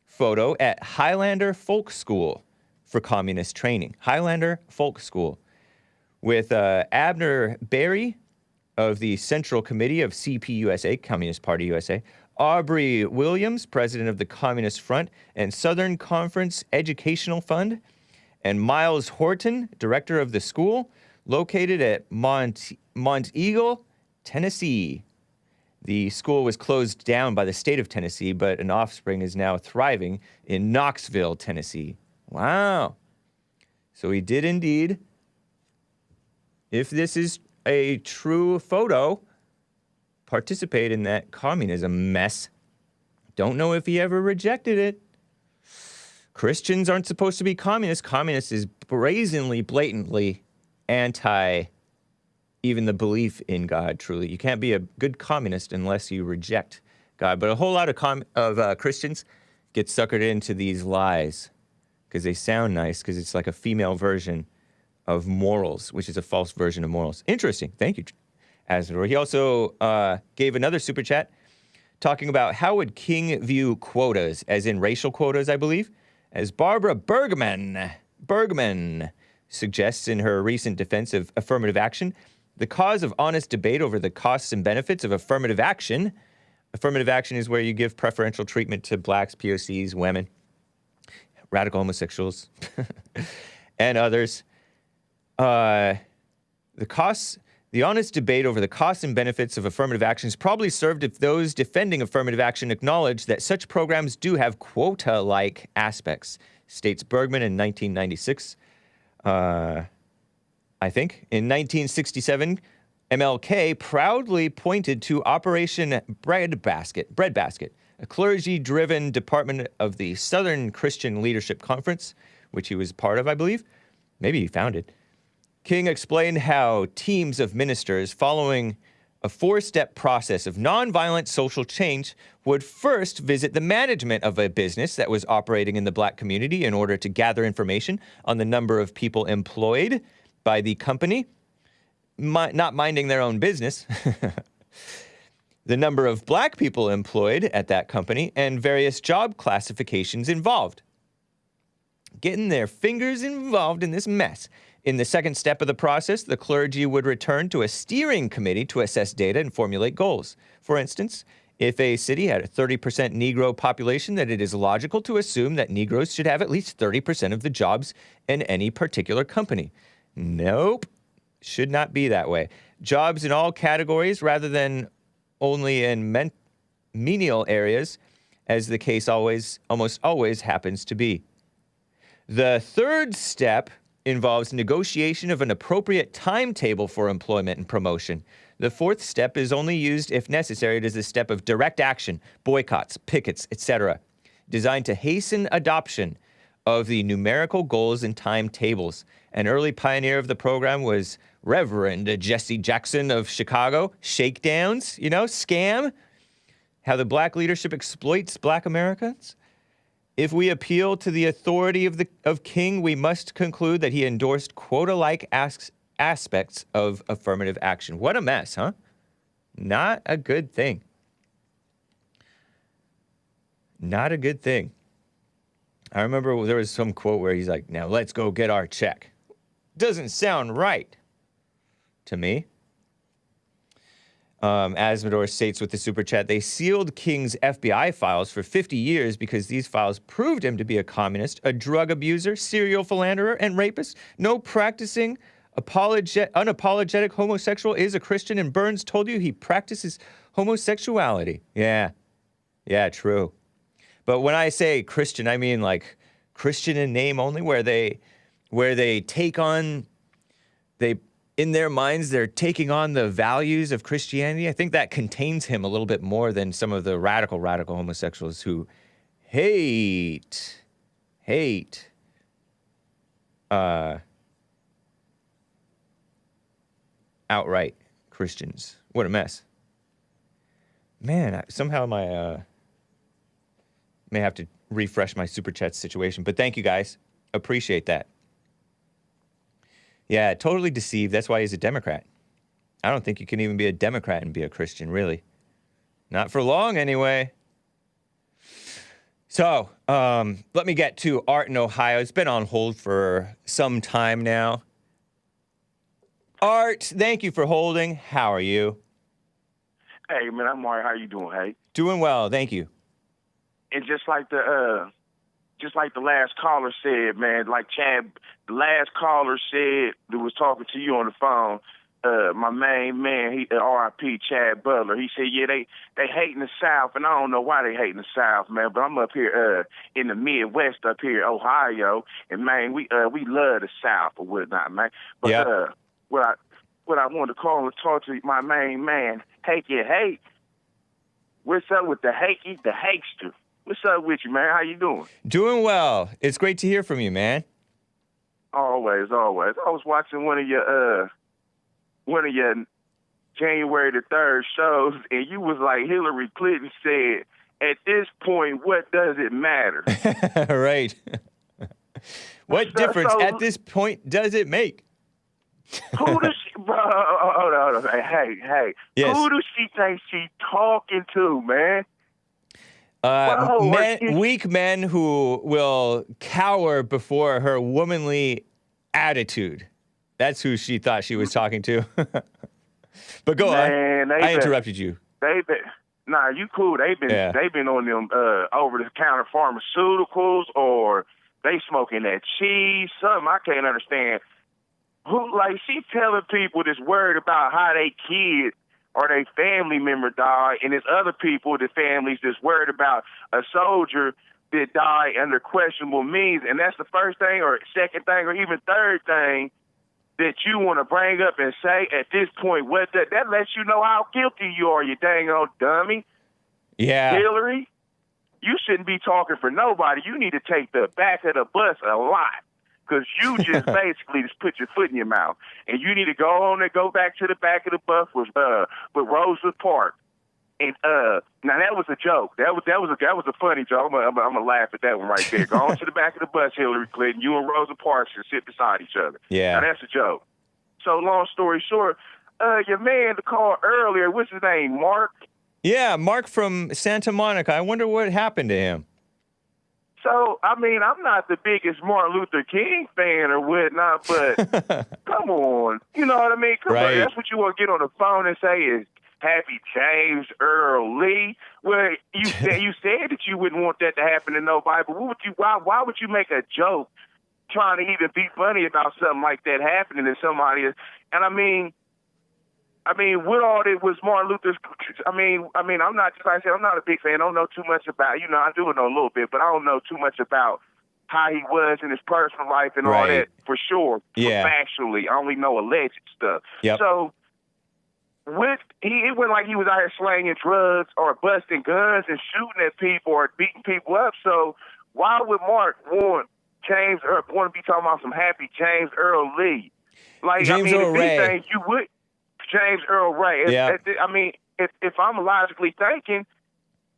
photo at Highlander Folk School for communist training. Highlander Folk School, with Abner Berry of the Central Committee of CPUSA, Communist Party USA, Aubrey Williams, president of the Communist Front and Southern Conference Educational Fund, and Miles Horton, director of the school, located at Monteagle, Tennessee. The school was closed down by the state of Tennessee, but an offspring is now thriving in Knoxville, Tennessee. Wow. So he did indeed, if this is a true photo, participate in that communism mess. Don't know if he ever rejected it. Christians aren't supposed to be communists. Communist is brazenly, blatantly anti even the belief in God, truly. You can't be a good communist unless you reject God. But a whole lot of Christians get suckered into these lies because they sound nice, because it's like a female version of morals, which is a false version of morals. Interesting. Thank you, Asmodor. He also gave another super chat talking about how would King view quotas, as in racial quotas, I believe, as Barbara Bergman suggests in her recent defense of affirmative action. The cause of honest debate over the costs and benefits of affirmative action. Affirmative action is where you give preferential treatment to blacks, POCs, women, radical homosexuals, and others. The honest debate over the costs and benefits of affirmative action is probably served if those defending affirmative action acknowledge that such programs do have quota-like aspects, states Bergman in 1996. I think. In 1967, MLK proudly pointed to Operation Breadbasket, a clergy-driven department of the Southern Christian Leadership Conference, which he was part of, I believe. Maybe he founded. King explained how teams of ministers following a 4-step process of nonviolent social change would first visit the management of a business that was operating in the black community in order to gather information on the number of people employed by the company, not minding their own business, the number of black people employed at that company, and various job classifications involved. Getting their fingers involved in this mess. In the second step of the process, the clergy would return to a steering committee to assess data and formulate goals. For instance, if a city had a 30% Negro population, then it is logical to assume that Negroes should have at least 30% of the jobs in any particular company. Nope. Should not be that way. Jobs in all categories rather than only in menial areas, as the case almost always happens to be. The third step involves negotiation of an appropriate timetable for employment and promotion. The fourth step is only used if necessary. It is a step of direct action, boycotts, pickets, etc., designed to hasten adoption of the numerical goals and timetables. An early pioneer of the program was Reverend Jesse Jackson of Chicago. Shakedowns, scam. How the black leadership exploits black Americans. If we appeal to the authority of King, we must conclude that he endorsed quota-like aspects of affirmative action. What a mess, huh? Not a good thing. Not a good thing. I remember there was some quote where he's like, now let's go get our check. Doesn't sound right to me. Asmodor states with the super chat, they sealed King's FBI files for 50 years because these files proved him to be a communist, a drug abuser, serial philanderer, and rapist. No practicing unapologetic homosexual is a Christian, and Burns told you he practices homosexuality. Yeah, true. But when I say Christian, I mean like Christian in name only, where they take on, in their minds, they're taking on the values of Christianity. I think that contains him a little bit more than some of the radical homosexuals who hate outright Christians. What a mess. Man, somehow may have to refresh my super chat situation, but thank you guys. Appreciate that. Yeah, totally deceived. That's why he's a Democrat. I don't think you can even be a Democrat and be a Christian, really. Not for long, anyway. So, let me get to Art in Ohio. It's been on hold for some time now. Art, thank you for holding. How are you? Hey, man, I'm all right. How you doing, hey? Doing well, thank you. And just like the last caller said, man, like Chad, the last caller said that was talking to you on the phone, my main man, R.I.P. Chad Butler, he said, yeah, they hating the South, and I don't know why they hating the South, man, but I'm up here in the Midwest up here, Ohio, and, man, we love the South or whatnot, man. But yep. What I wanted to call and talk to my main man, Hake, what's up with the Hakey, the Hakester? What's up with you, man? How you doing? Doing well. It's great to hear from you, man. Always. I was watching one of your January the 3rd shows, and you was like Hillary Clinton said, at this point, what does it matter? Right. What difference at this point does it make? Who does she, bro, hold on. Hey. Yes. Who does she think she's talking to, man? Weak men who will cower before her womanly attitude. That's who she thought she was talking to. But go on. I interrupted you. Nah, you cool. They've been on them over-the-counter pharmaceuticals, or they smoking that cheese. Something I can't understand. She telling people that's worried about how they kids or their family member died, and there's other people, the families, that's worried about a soldier that died under questionable means, and that's the first thing or second thing or even third thing that you want to bring up and say at this point. What that lets you know how guilty you are, you dang old dummy. Yeah. Hillary, you shouldn't be talking for nobody. You need to take the back of the bus a lot, because you just basically just put your foot in your mouth. And you need to go back to the back of the bus with Rosa Parks. And now that was a joke. That was a funny joke. I'm gonna laugh at that one right there. Go on to the back of the bus, Hillary Clinton. You and Rosa Parks should sit beside each other. Yeah. Now that's a joke. So long story short, your man to call earlier, what's his name, Mark? Yeah, Mark from Santa Monica. I wonder what happened to him. So, I mean, I'm not the biggest Martin Luther King fan or whatnot, but come on. You know what I mean? Come on. That's what you want to get on the phone and say is Happy James Earl Lee. Well, you said that you wouldn't want that to happen to nobody, but why would you make a joke trying to even be funny about something like that happening to somebody? And I mean, with all that was Martin Luther's, I'm not, just like I said, I'm not a big fan. I don't know too much about, I do know a little bit, but I don't know too much about how he was in his personal life and all that for sure. Yeah. Factually, I only know alleged stuff. Yep. So, it wasn't like he was out here slanging drugs or busting guns and shooting at people or beating people up. So why would Mark want James Earl, want to be talking about some happy James Earl Lee. Like, James Earl Ray. Things you would, James Earl Ray. Yeah. I mean, if I'm logically thinking,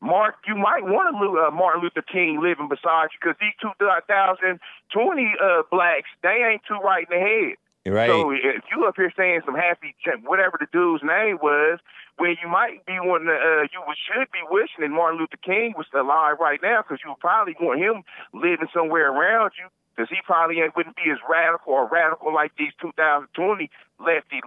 Mark, you might want Martin Luther King living beside you, because these 2020 blacks, they ain't too right in the head. Right. So if you up here saying some happy, whatever the dude's name was, when you might be wanting to, should be wishing that Martin Luther King was alive right now, because you would probably want him living somewhere around you, because he probably wouldn't be as radical like these 2020 lefty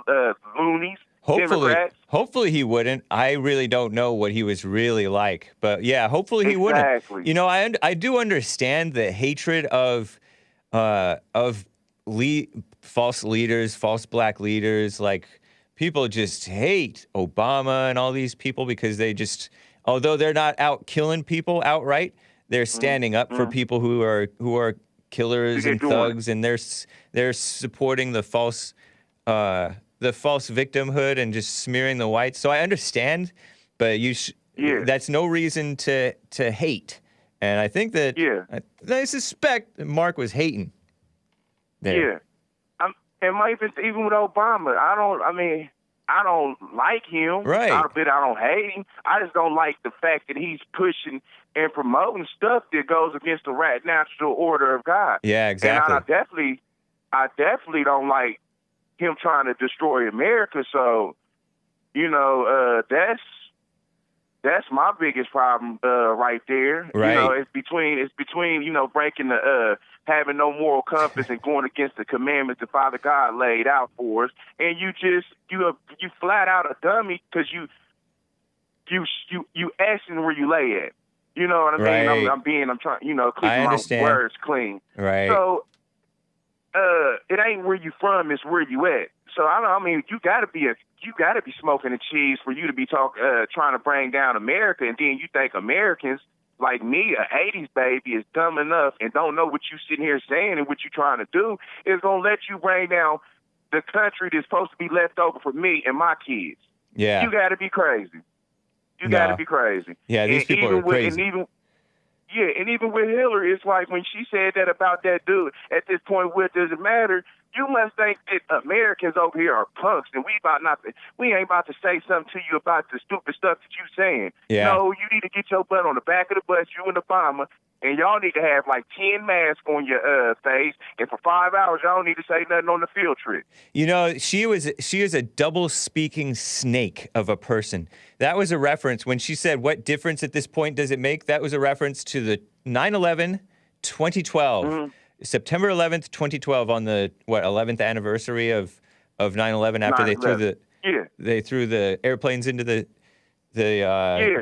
loonies. Hopefully he wouldn't. I really don't know what he was really like, but yeah, hopefully he wouldn't. You know, I do understand the hatred of false leaders, false black leaders. Like, people just hate Obama and all these people because they just, although they're not out killing people outright, they're standing up for people who are killers and thugs, and they're supporting the false victimhood and just smearing the whites. So I understand, but that's no reason to hate. And I think that I suspect that Mark was hating there. Yeah. And even with Obama, I don't like him. Right. I don't hate him. I just don't like the fact that he's pushing and promoting stuff that goes against the natural order of God. Yeah, exactly. And I definitely don't like him trying to destroy America. So, that's my biggest problem right there. Right. It's between breaking the having no moral compass and going against the commandments that Father God laid out for us, and you flat out a dummy because you asking where you lay at. You know what I mean? Right. I'm trying, keeping my words clean. Right. So, it ain't where you from, it's where you at. So you gotta be smoking the cheese for you to be trying to bring down America, and then you think Americans like me, a 80s baby, is dumb enough and don't know what you sitting here saying and what you trying to do is gonna let you bring down the country that's supposed to be left over for me and my kids. Yeah. You gotta be crazy. You gotta be crazy. Yeah, these people are crazy. And even with Hillary, it's like when she said that about that dude, at this point, what does it matter? You must think that Americans over here are punks, and we ain't about to say something to you about the stupid stuff that you saying. Yeah. No, you need to get your butt on the back of the bus, you and Obama, and y'all need to have like 10 masks on your face, and for 5 hours, y'all don't need to say nothing on the field trip. She is a double-speaking snake of a person. That was a reference when she said, "What difference at this point does it make?" That was a reference to the 9/11, 2012. Mm-hmm. September 11th, 2012, on the 11th anniversary of 9/11, after they threw the airplanes into the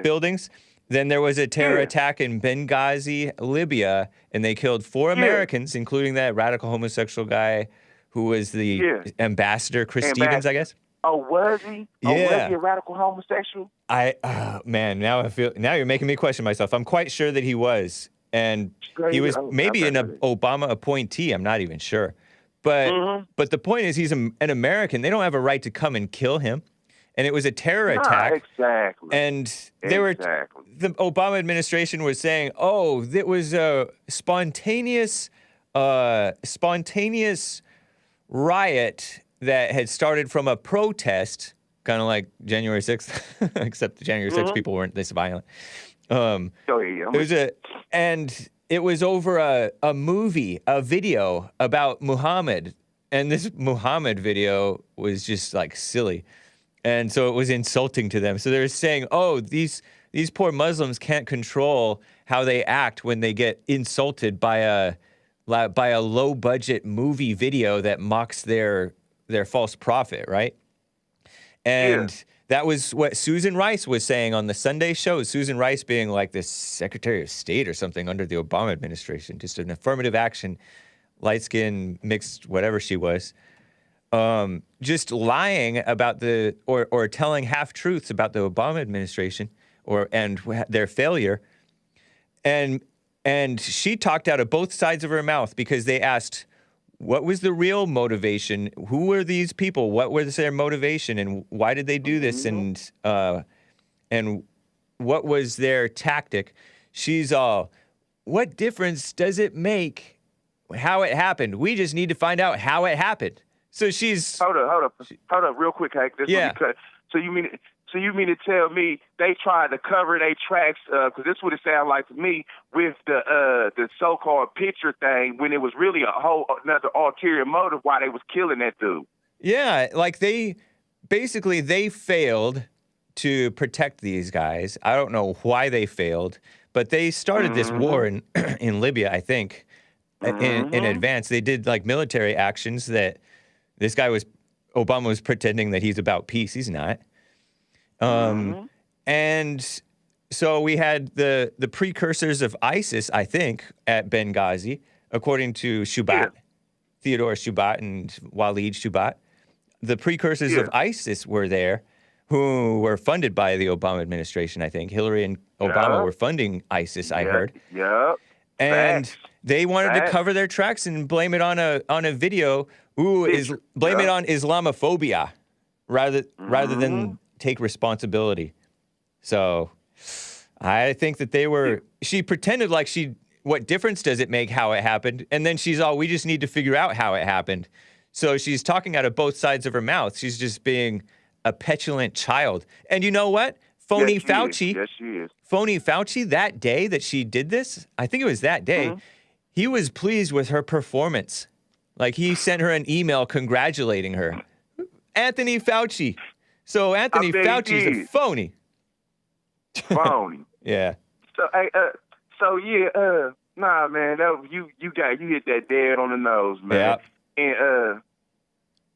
buildings. Then there was a terror attack in Benghazi, Libya, and they killed 4 Americans, including that radical homosexual guy who was the ambassador, Chris Stevens, I guess. Oh, was he? Yeah. Oh, was he a radical homosexual? Man, now you're making me question myself. I'm quite sure that he was. And he was maybe an Obama appointee. I'm not even sure. But the point is, he's an American. They don't have a right to come and kill him. And it was a terror attack. Exactly. And the Obama administration was saying, "Oh, it was a spontaneous riot that had started from a protest, kind of like January 6th, except the January 6th people weren't this violent." It was over a video about Muhammad, and this Muhammad video was just like silly, and so it was insulting to them. So they were saying, "Oh, these poor Muslims can't control how they act when they get insulted by a low budget movie video that mocks their false prophet," right? And that was what Susan Rice was saying on the Sunday show. Susan Rice being like this Secretary of State or something under the Obama administration, just an affirmative action, light skin, mixed, whatever she was, just lying about or telling half truths about the Obama administration and their failure. And she talked out of both sides of her mouth because they asked, what was the real motivation? Who were these people? What was their motivation, and why did they do this? And what was their tactic? She's all, "What difference does it make how it happened. We just need to find out how it happened. So she's... Hold up, real quick, Hake. Yeah. So you mean to tell me they tried to cover their tracks? Because this would have sounded like to me with the so-called picture thing when it was really a whole another ulterior motive why they was killing that dude. Yeah, like they failed to protect these guys. I don't know why they failed, but they started this war in in Libya, I think, in advance. They did like military actions that Obama was pretending that he's about peace. He's not. And so we had the precursors of ISIS, I think, at Benghazi, according to Shubat, Theodore Shubat and Walid Shubat. The precursors of ISIS were there, who were funded by the Obama administration, I think. Hillary and Obama were funding ISIS, I heard. Yep. And Facts. they wanted to cover their tracks and blame it on a video. Blame it on Islamophobia rather than take responsibility. So I think that she pretended like what difference does it make how it happened? And then we just need to figure out how it happened. So she's talking out of both sides of her mouth. She's just being a petulant child. And you know what? Phony Fauci. Yes, she is. Phony Fauci, that day that she did this, I think it was that day, he was pleased with her performance. Like he sent her an email congratulating her. Anthony Fauci. So Anthony Fauci's a phony. Phony. Yeah. So nah, man, you hit that dead on the nose, man. Yeah. And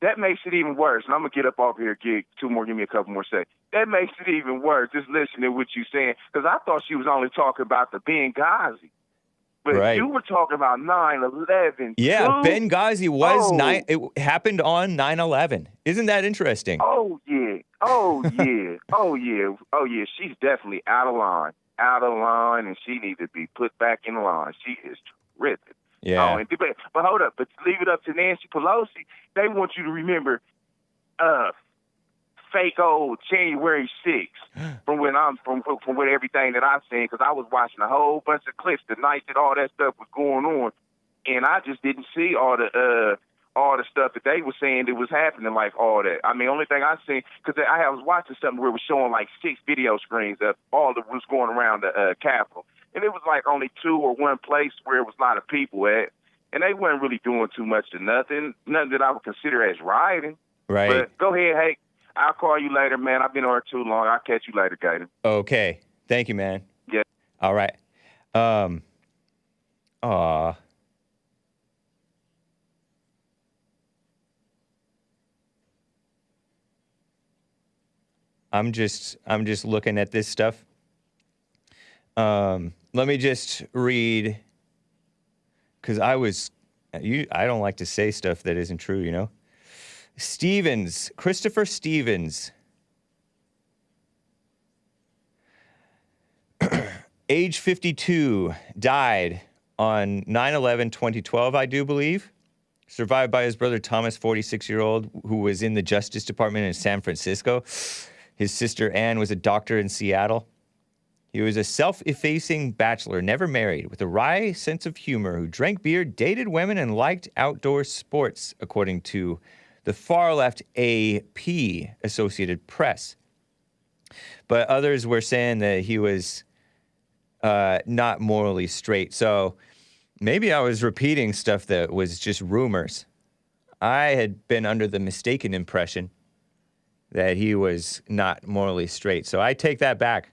that makes it even worse. And I'm gonna get up off here, give me a couple more seconds. That makes it even worse, just listening to what you're saying, because I thought she was only talking about the Benghazi. But you were talking about 9/11. Yeah, too? Benghazi was it happened on 9/11. Isn't that interesting? Oh yeah. She's definitely out of line, and she needs to be put back in line. She is terrific. Yeah. But hold up, but leave it up to Nancy Pelosi. They want you to remember fake old January 6th from with everything that I've seen, because I was watching a whole bunch of clips the night that all that stuff was going on, and I just didn't see all the stuff that they were saying that was happening, like all that. I mean, only thing I seen, because I was watching something where it was showing like 6 video screens of all that was going around the Capitol, and it was like only 2 or 1 place where it was a lot of people at, and they weren't really doing too much to nothing that I would consider as rioting. Right. But go ahead, Hake. I'll call you later, man. I've been on too long. I'll catch you later, Gator. Okay. Thank you, man. Yeah. All right. I'm just looking at this stuff. Let me just read, because I don't like to say stuff that isn't true, you know? Christopher Stevens, age 52, died on 9/11/2012, I do believe. Survived by his brother Thomas, 46-year-old, who was in the Justice Department in San Francisco. His sister Anne was a doctor in Seattle. He was a self-effacing bachelor, never married, with a wry sense of humor, who drank beer, dated women, and liked outdoor sports, according to the far-left AP, Associated Press. But others were saying that he was not morally straight. So maybe I was repeating stuff that was just rumors. I had been under the mistaken impression that he was not morally straight. So I take that back.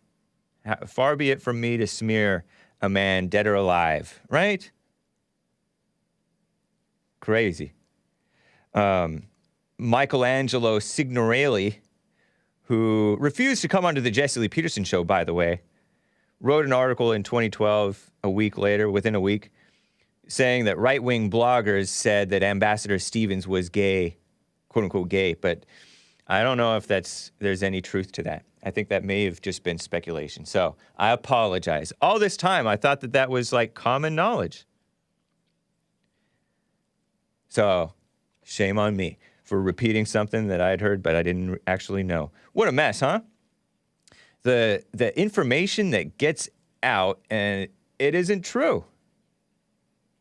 Far be it from me to smear a man dead or alive, right? Crazy. Michelangelo Signorelli, who refused to come onto the Jesse Lee Peterson show, by the way, wrote an article in 2012, within a week, saying that right-wing bloggers said that Ambassador Stevens was gay, quote-unquote gay, but I don't know if there's any truth to that. I think that may have just been speculation. So I apologize. All this time, I thought that was like common knowledge. So shame on me for repeating something that I had heard, but I didn't actually know. What a mess, huh? The information that gets out and it isn't true.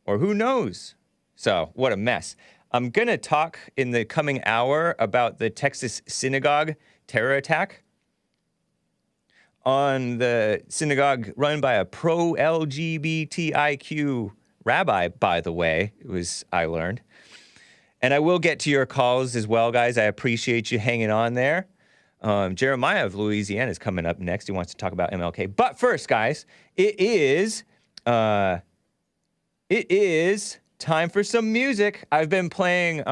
Or who knows? So, what a mess. I'm going to talk in the coming hour about the Texas Synagogue terror attack on the synagogue run by a pro-LGBTIQ rabbi, by the way, I learned. And I will get to your calls as well, guys. I appreciate you hanging on there. Jeremiah of Louisiana is coming up next. He wants to talk about MLK. But first, guys, it is time for some music. I've been playing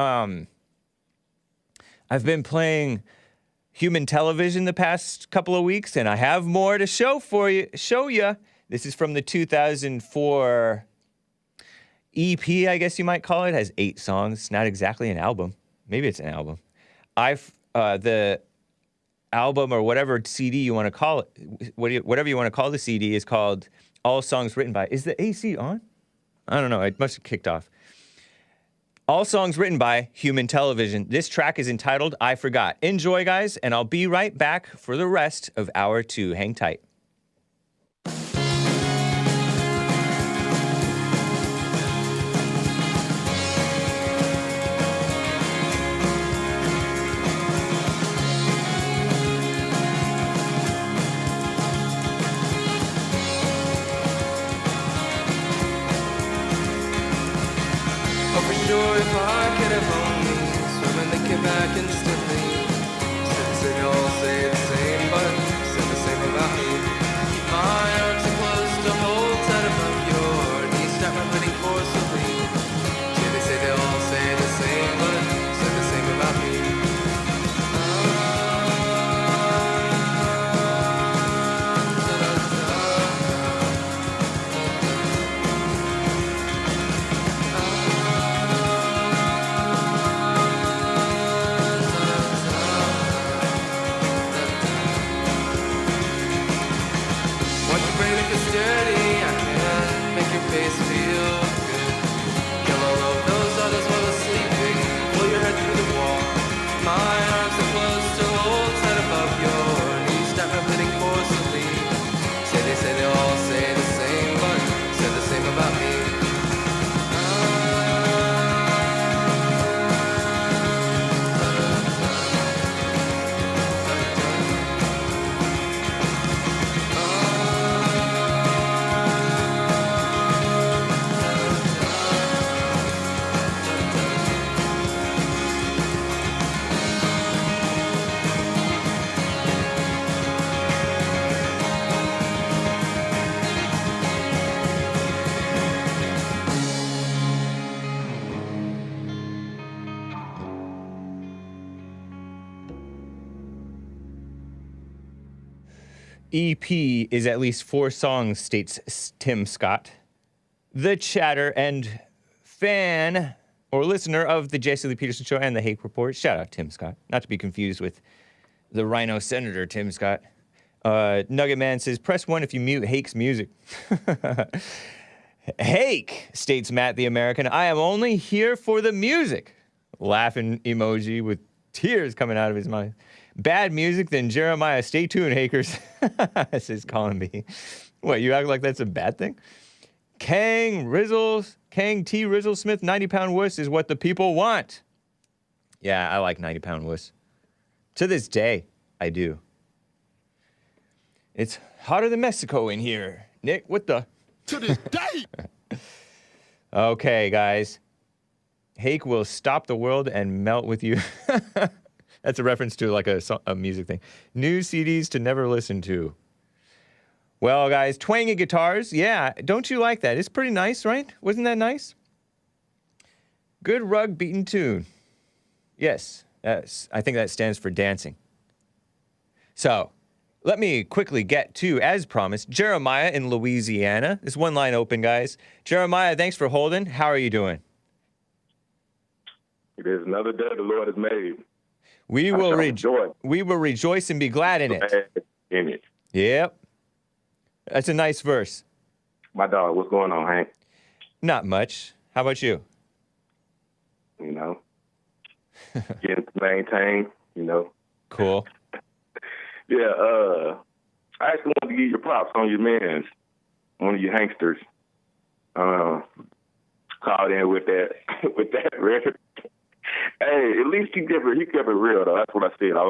Human Television the past couple of weeks, and I have more to show you. This is from the 2004 EP, I guess you might call it. It has 8 songs. Not exactly an album. Maybe it's an album. The album or whatever CD you want to call it, whatever you want to call the CD, is called All Songs Written By. Is the AC on? I don't know. It must have kicked off. All songs written by Human Television. This track is entitled I Forgot. Enjoy, guys, and I'll be right back for the rest of hour 2. Hang tight. Sure, if I could have only swim and they came back instantly. Since they all say the same, but say the same about me. Keep my arms so close to hold tight above your knees. Start my bleeding forcibly. Yeah, they say they all say the same, but say the same about me. Face feel good. Kill all of those others while they're sleeping. Pull your head through the wall. My arms are close to hold tight above your knees. Start my bleeding forcibly. They say they all say the same, but say the same about me. EP is at least 4 songs, states Tim Scott, the chatter and fan or listener of the Jesse Lee Peterson Show and the Hake Report. Shout out Tim Scott, not to be confused with the Rhino Senator Tim Scott. Nugget Man says, press 1 if you mute Hake's music. Hake, states Matt the American, I am only here for the music. Laughing emoji with tears coming out of his mouth. Bad music, then Jeremiah. Stay tuned, Hakers. Says Colin B. What, you act like that's a bad thing? Kang T. Rizzle Smith, 90-pound wuss is what the people want. Yeah, I like 90-pound wuss. To this day, I do. It's hotter than Mexico in here. Nick, what the? To this day! Okay, guys. Hake will stop the world and melt with you. That's a reference to like a music thing. New CDs to never listen to. Well, guys, twangy guitars. Yeah, don't you like that? It's pretty nice, right? Wasn't that nice? Good rug beaten tune. Yes, I think that stands for dancing. So, let me quickly get to, as promised, Jeremiah in Louisiana. There's one line open, guys. Jeremiah, thanks for holding. How are you doing? It is another day the Lord has made. We will rejoice and be glad in it. Yep. That's a nice verse. My dog, what's going on, Hank? Not much. How about you? You know, getting to maintain, you know. Cool. Yeah, I actually wanted to give you props on your man, one of your Hanksters. called in with that record. Hey, at least he kept it real though. That's what I said. I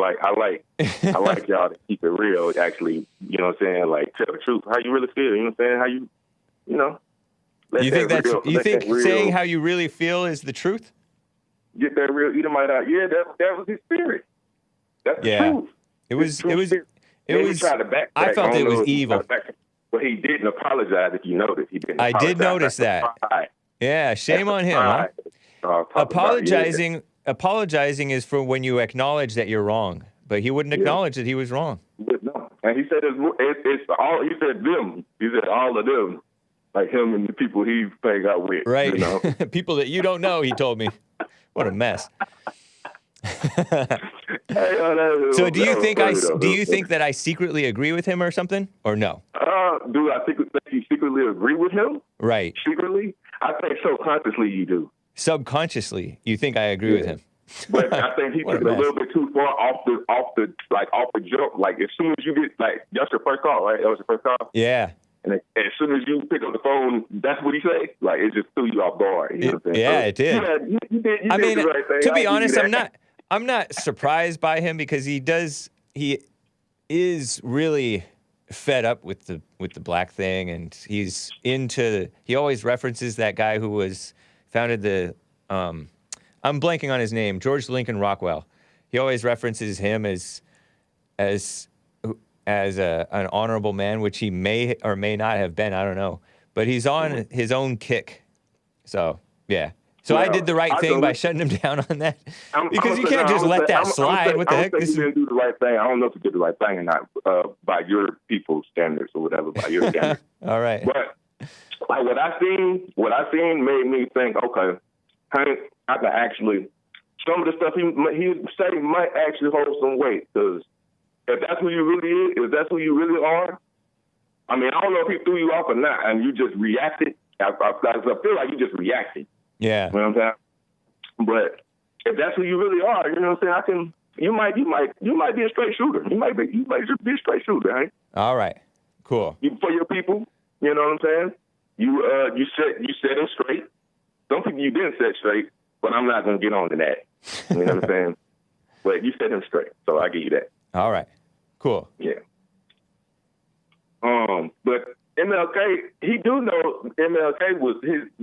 like y'all to keep it real. Actually, you know what I'm saying? Like tell the truth, how you really feel. You know what I'm saying? How you know. You think saying how you really feel is the truth? Get that real Edomite out. Yeah, that was his spirit. That's the truth. It was. Tried to backtrack. I felt it was evil. But he didn't apologize. If you noticed, he didn't. I did notice that. Yeah, shame on him. Huh? Apologizing is for when you acknowledge that you're wrong, but he wouldn't acknowledge that he was wrong. No, and he said it's all. He said them. He said all of them, like him and the people he hang out with. Right, you know? People that you don't know. He told me. What a mess. So do you think that I secretly agree with him or something, or no? Do I think you secretly agree with him? Right. Secretly, I think subconsciously you do. Subconsciously, you think I agree with him? But I think he took it a little bit too far off the jump. Like as soon as you get that's your first call, right? That was your first call. Yeah. And as soon as you pick up the phone, that's what he say. Like it just threw you off guard. You know what I'm saying? Yeah, it did. You did the right thing. To be honest, I'm not surprised by him because he is really fed up with the black thing, and he always references that guy who founded the I'm blanking on his name, George Lincoln Rockwell. He always references him as an honorable man, which he may or may not have been. I don't know, but he's on his own kick. So yeah. So I did the right thing by shutting him down on that, because you can't just let that slide. What the heck? You didn't do the right thing. I don't know if you did the right thing or not by your people's standards or whatever, by your standards. All right. But what I seen made me think, okay, Hank, I can actually, some of the stuff he say might actually hold some weight, because if that's who you really is, if that's who you really are, I mean, I don't know if he threw you off or not, and you just reacted. I feel like you just reacted. Yeah. You know what I'm saying? But if that's who you really are, you know what I'm saying? You might be a straight shooter. You might just be a straight shooter, right? All right. Cool. For your people, you know what I'm saying? You set them straight. Some people you didn't set straight, but I'm not gonna get on to that. You know what I'm saying? But you set them straight, so I give you that. All right. Cool. Yeah. But MLK, he do know MLK was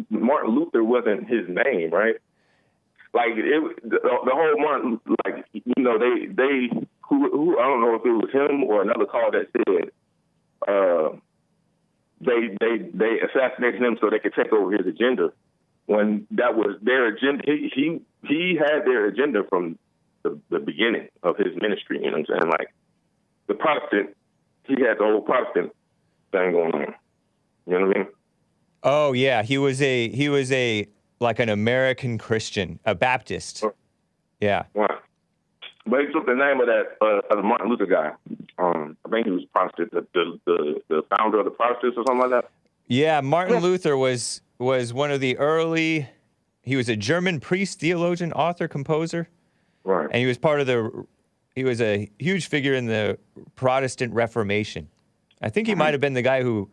Martin Luther wasn't his name, right? Like the whole Martin, like, you know, they who I don't know if it was him or another call that said they assassinated him so they could take over his agenda, when that was their agenda. He had their agenda from the beginning of his ministry. You know what I'm saying? Like the Protestant, he had the whole Protestant thing going on. You know what I mean? Oh yeah, he was a like an American Christian, a Baptist. Yeah. Right. But he took the name of that Martin Luther guy. I think he was Protestant, the founder of the Protestants or something like that. Yeah, Martin Luther was one of the early. He was a German priest, theologian, author, composer. Right. And he was he was a huge figure in the Protestant Reformation. I think he might have been the guy who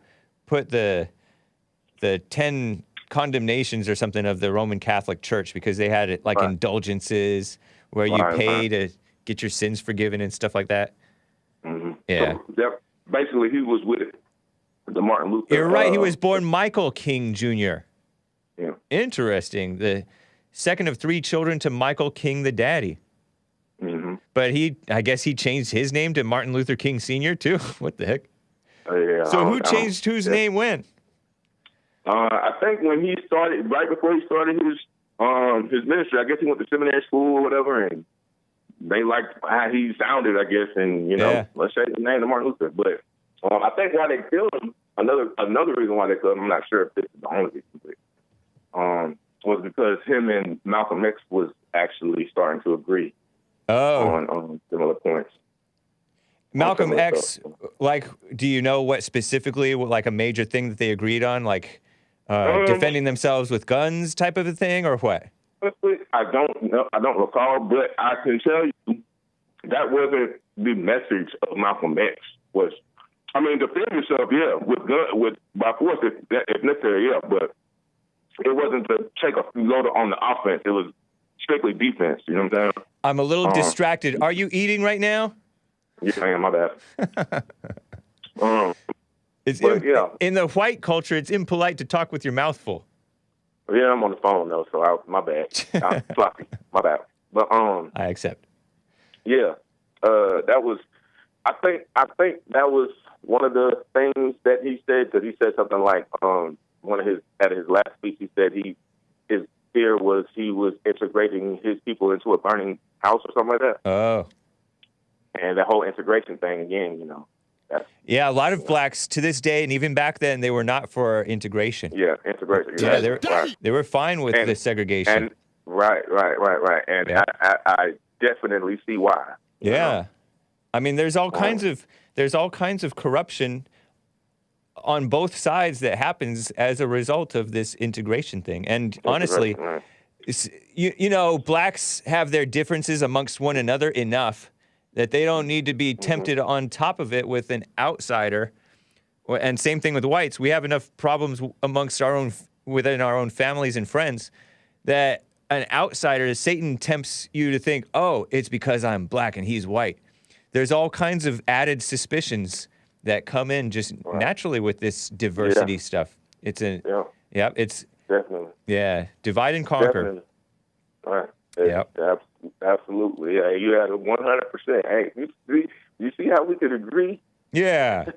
put the 10 condemnations or something of the Roman Catholic Church, because they had it like indulgences where you pay to get your sins forgiven and stuff like that. Mm-hmm. Yeah. So basically, he was with the Martin Luther. You're right. He was born Michael King Jr. Yeah. Interesting. The second of 3 children to Michael King, the daddy. Mm-hmm. But I guess he changed his name to Martin Luther King Sr. too. What the heck? Yeah. So who changed whose name when? I think when he started, right before he started his ministry, I guess he went to seminary school or whatever, and they liked how he sounded, I guess, and, you know, let's say the name of Martin Luther. But I think why they killed him, another reason why they killed him, I'm not sure if this is the only reason, but, was because him and Malcolm X was actually starting to agree on similar points. Malcolm X, like, do you know what specifically, like a major thing that they agreed on, like defending themselves with guns type of a thing, or what? I don't know. I don't recall, but I can tell you that wasn't the message of Malcolm X. Defend yourself, yeah, with by force if necessary, yeah, but it wasn't to take a load on the offense. It was strictly defense. You know what I'm saying? I'm a little distracted. Are you eating right now? Yeah, I am. My bad. In the white culture, it's impolite to talk with your mouth full. Yeah, I'm on the phone though, so my bad. I'm floppy. My bad. But I accept. Yeah, that was. I think that was one of the things that he said, because he said something like at his last speech, he said his fear was he was integrating his people into a burning house or something like that. Oh. And the whole integration thing again, you know. Yeah, a lot of blacks to this day, and even back then, they were not for integration. Yeah, integration. Yeah, they were fine with the segregation. And right. And yeah. I definitely see why. Yeah. You know? I mean, there's all kinds of corruption on both sides that happens as a result of this integration thing. And honestly, you know, blacks have their differences amongst one another enough that they don't need to be tempted on top of it with an outsider. And same thing with whites. We have enough problems amongst within our own families and friends that an outsider, Satan tempts you to think, oh, it's because I'm black and he's white. There's all kinds of added suspicions that come in just naturally with this diversity stuff. It's it's definitely divide and conquer. Definitely. Right. Absolutely. Yeah, you had 100%. Hey, you see how we could agree? Yeah.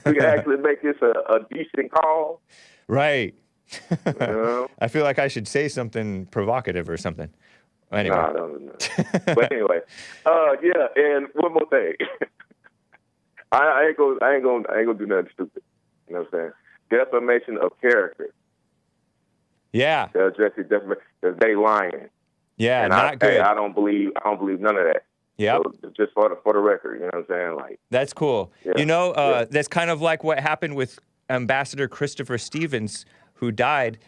We can actually make this a decent call. Right. You know? I feel like I should say something provocative or something. Anyway. No. But anyway, and one more thing. I ain't gonna do nothing stupid. You know what I'm saying? Defamation of character. Yeah. Defamation, because they lying. Yeah, and not good. I don't believe none of that. Yeah. So just for the record, you know what I'm saying? Like, that's cool. Yeah. You know, that's kind of like what happened with Ambassador Christopher Stevens, who died.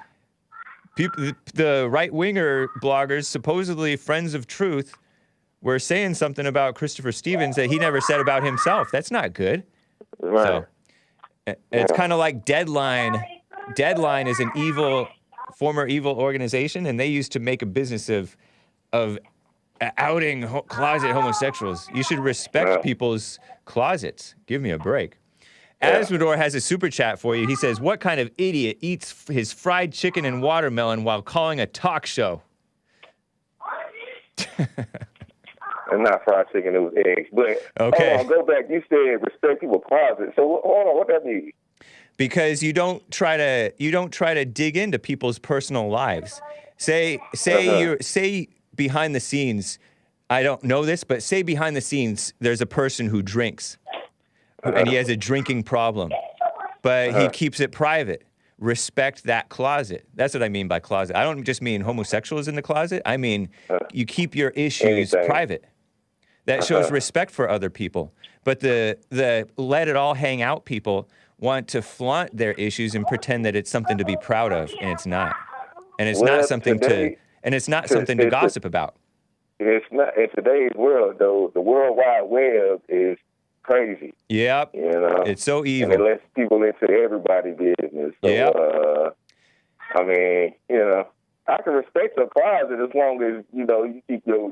The right-winger bloggers, supposedly friends of truth, were saying something about Christopher Stevens that he never said about himself. That's not good. Right. So it's kind of like Deadline. Deadline is an former evil organization, and they used to make a business of outing closet homosexuals. You should respect people's closets. Give me a break. Asmodor has a super chat for you. He says, what kind of idiot eats his fried chicken and watermelon while calling a talk show? And not fried chicken, it was eggs. But okay. Go back. You said respect people's closets. So hold on, what that mean? Because you don't try to dig into people's personal lives. Say behind the scenes, I don't know this, but say behind the scenes there's a person who drinks and he has a drinking problem, but he keeps it private. Respect that closet. That's what I mean by closet. I don't just mean homosexuals in the closet. I mean you keep your issues private. That shows respect for other people. But the let it all hang out people want to flaunt their issues and pretend that it's something to be proud of, and it's not. And it's not something to gossip about. It's not. In today's world, though, the World Wide Web is crazy. Yep. You know, it's so evil. And it lets people into everybody's business. So, I mean, you know, I can respect your closet as long as you know you keep your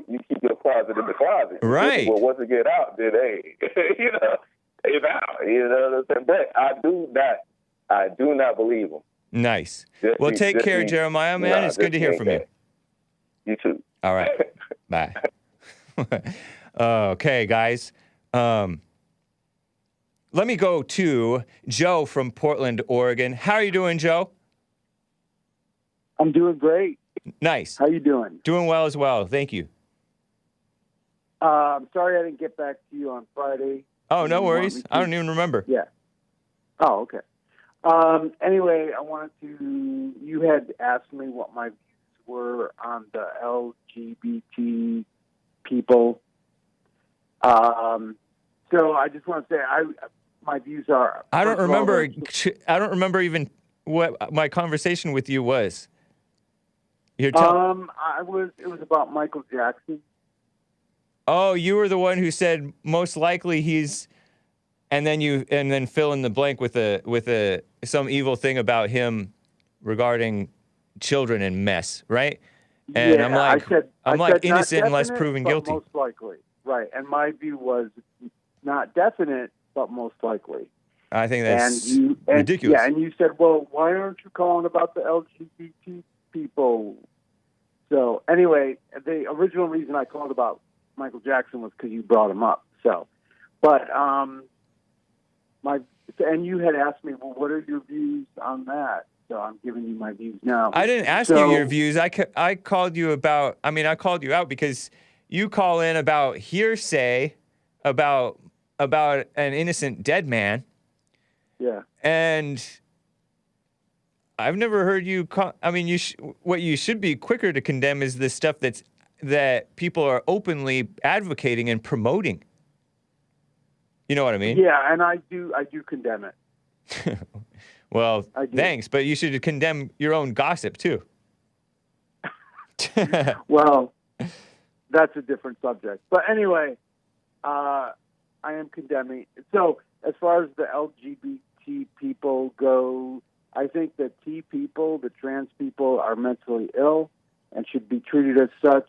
closet in the closet. Right. Well, once it get out, then hey, you know, it's out. You know what I'm saying? But I do not believe them. Nice. Well, take care, Jeremiah, man. It's good to hear from you. You too. All right. Bye. Okay, guys. Let me go to Joe from Portland, Oregon. How are you doing, Joe? I'm doing great. Nice. How you doing? Doing well as well. Thank you. I'm sorry I didn't get back to you on Friday. Oh, no worries. I don't even remember. Yeah. Oh, okay. Anyway, you had asked me what my views were on the LGBT people. So I just want to say my views are. I don't remember even what my conversation with you was. It was about Michael Jackson. Oh, you were the one who said most likely he's, and then fill in the blank with some evil thing about him regarding children in mess, right? And Yeah, I'm like, I said not innocent unless definite, proven but guilty. most likely, right? And my view was not definite, but most likely. I think that's and ridiculous. Yeah, and you said, well, why aren't you calling about the LGBT people? So anyway, the original reason I called about Michael Jackson was because you brought him up. So, but and you had asked me, well, what are your views on that? So I'm giving you my views now. I didn't ask you your views. I called you about. I mean, I called you out because you call in about hearsay about an innocent dead man. Yeah. And I've never heard you call. I mean, what you should be quicker to condemn is the stuff that people are openly advocating and promoting. You know what I mean? Yeah, and I do condemn it. Well, thanks, but you should condemn your own gossip too. Well, that's a different subject. But anyway, I am condemning. So as far as the LGBT people go, I think that T people, the trans people, are mentally ill and should be treated as such.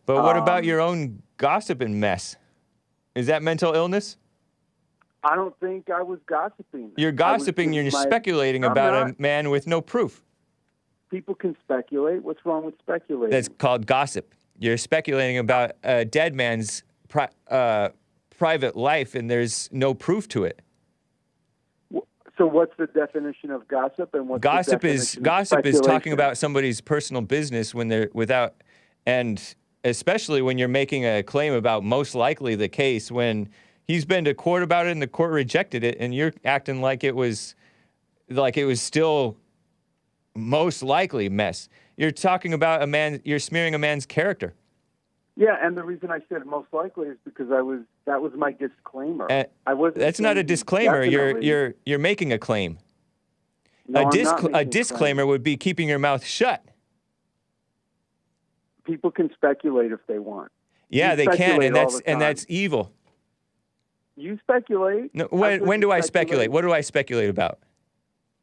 But what about your own gossip and mess? Is that mental illness? I don't think I was gossiping. You're gossiping, you're speculating about a man with no proof. People can speculate. What's wrong with speculating? That's called gossip. You're speculating about a dead man's private life, and there's no proof to it. So what's the definition of gossip? And what's gossip is talking about somebody's personal business when they're without, and especially when you're making a claim about most likely the case when he's been to court about it and the court rejected it, and you're acting like it was still most likely mess. You're talking about you're smearing a man's character. Yeah, and the reason I said most likely is because that was my disclaimer. That's not a disclaimer. You're making a claim. No, a disclaimer would be keeping your mouth shut. People can speculate if they want. Yeah, they can, and that's evil. You speculate. No, when do I speculate? What do I speculate about?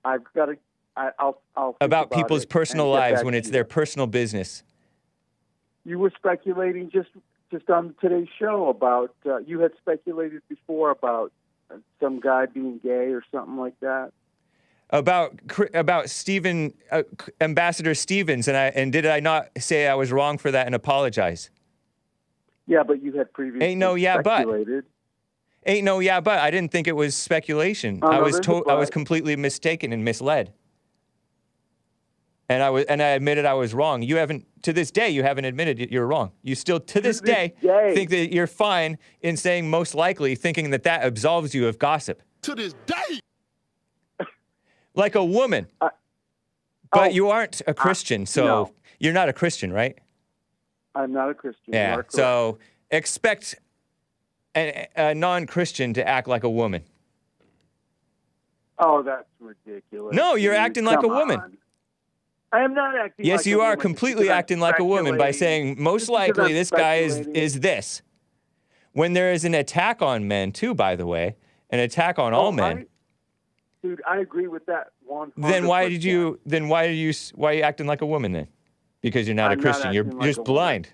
I'll about people's personal lives when it's their personal business. You were speculating just on today's show about you had speculated before about some guy being gay or something like that. About Stephen, Ambassador Stevens, and did I not say I was wrong for that and apologize? Yeah, but you had previously speculated. Ain't no yeah, but I didn't think it was speculation. I was completely mistaken and misled. And I admitted I was wrong. You haven't, to this day, you haven't admitted you're wrong. You still, to this day, think that you're fine in saying most likely, thinking that absolves you of gossip. To this day. Like a woman. But you aren't a Christian, so you're not a Christian, right? I'm not a Christian. Yeah, so expect a non-Christian to act like a woman. Oh, that's ridiculous. No, you're acting like a woman. I am not acting yes, like a you are woman completely acting like a woman by saying, most likely this guy is this. When there is an attack on men, too, by the way, an attack on all men. Dude, I agree with that 100%. Then why are you acting like a woman then? Because you're not a Christian. You're just blind.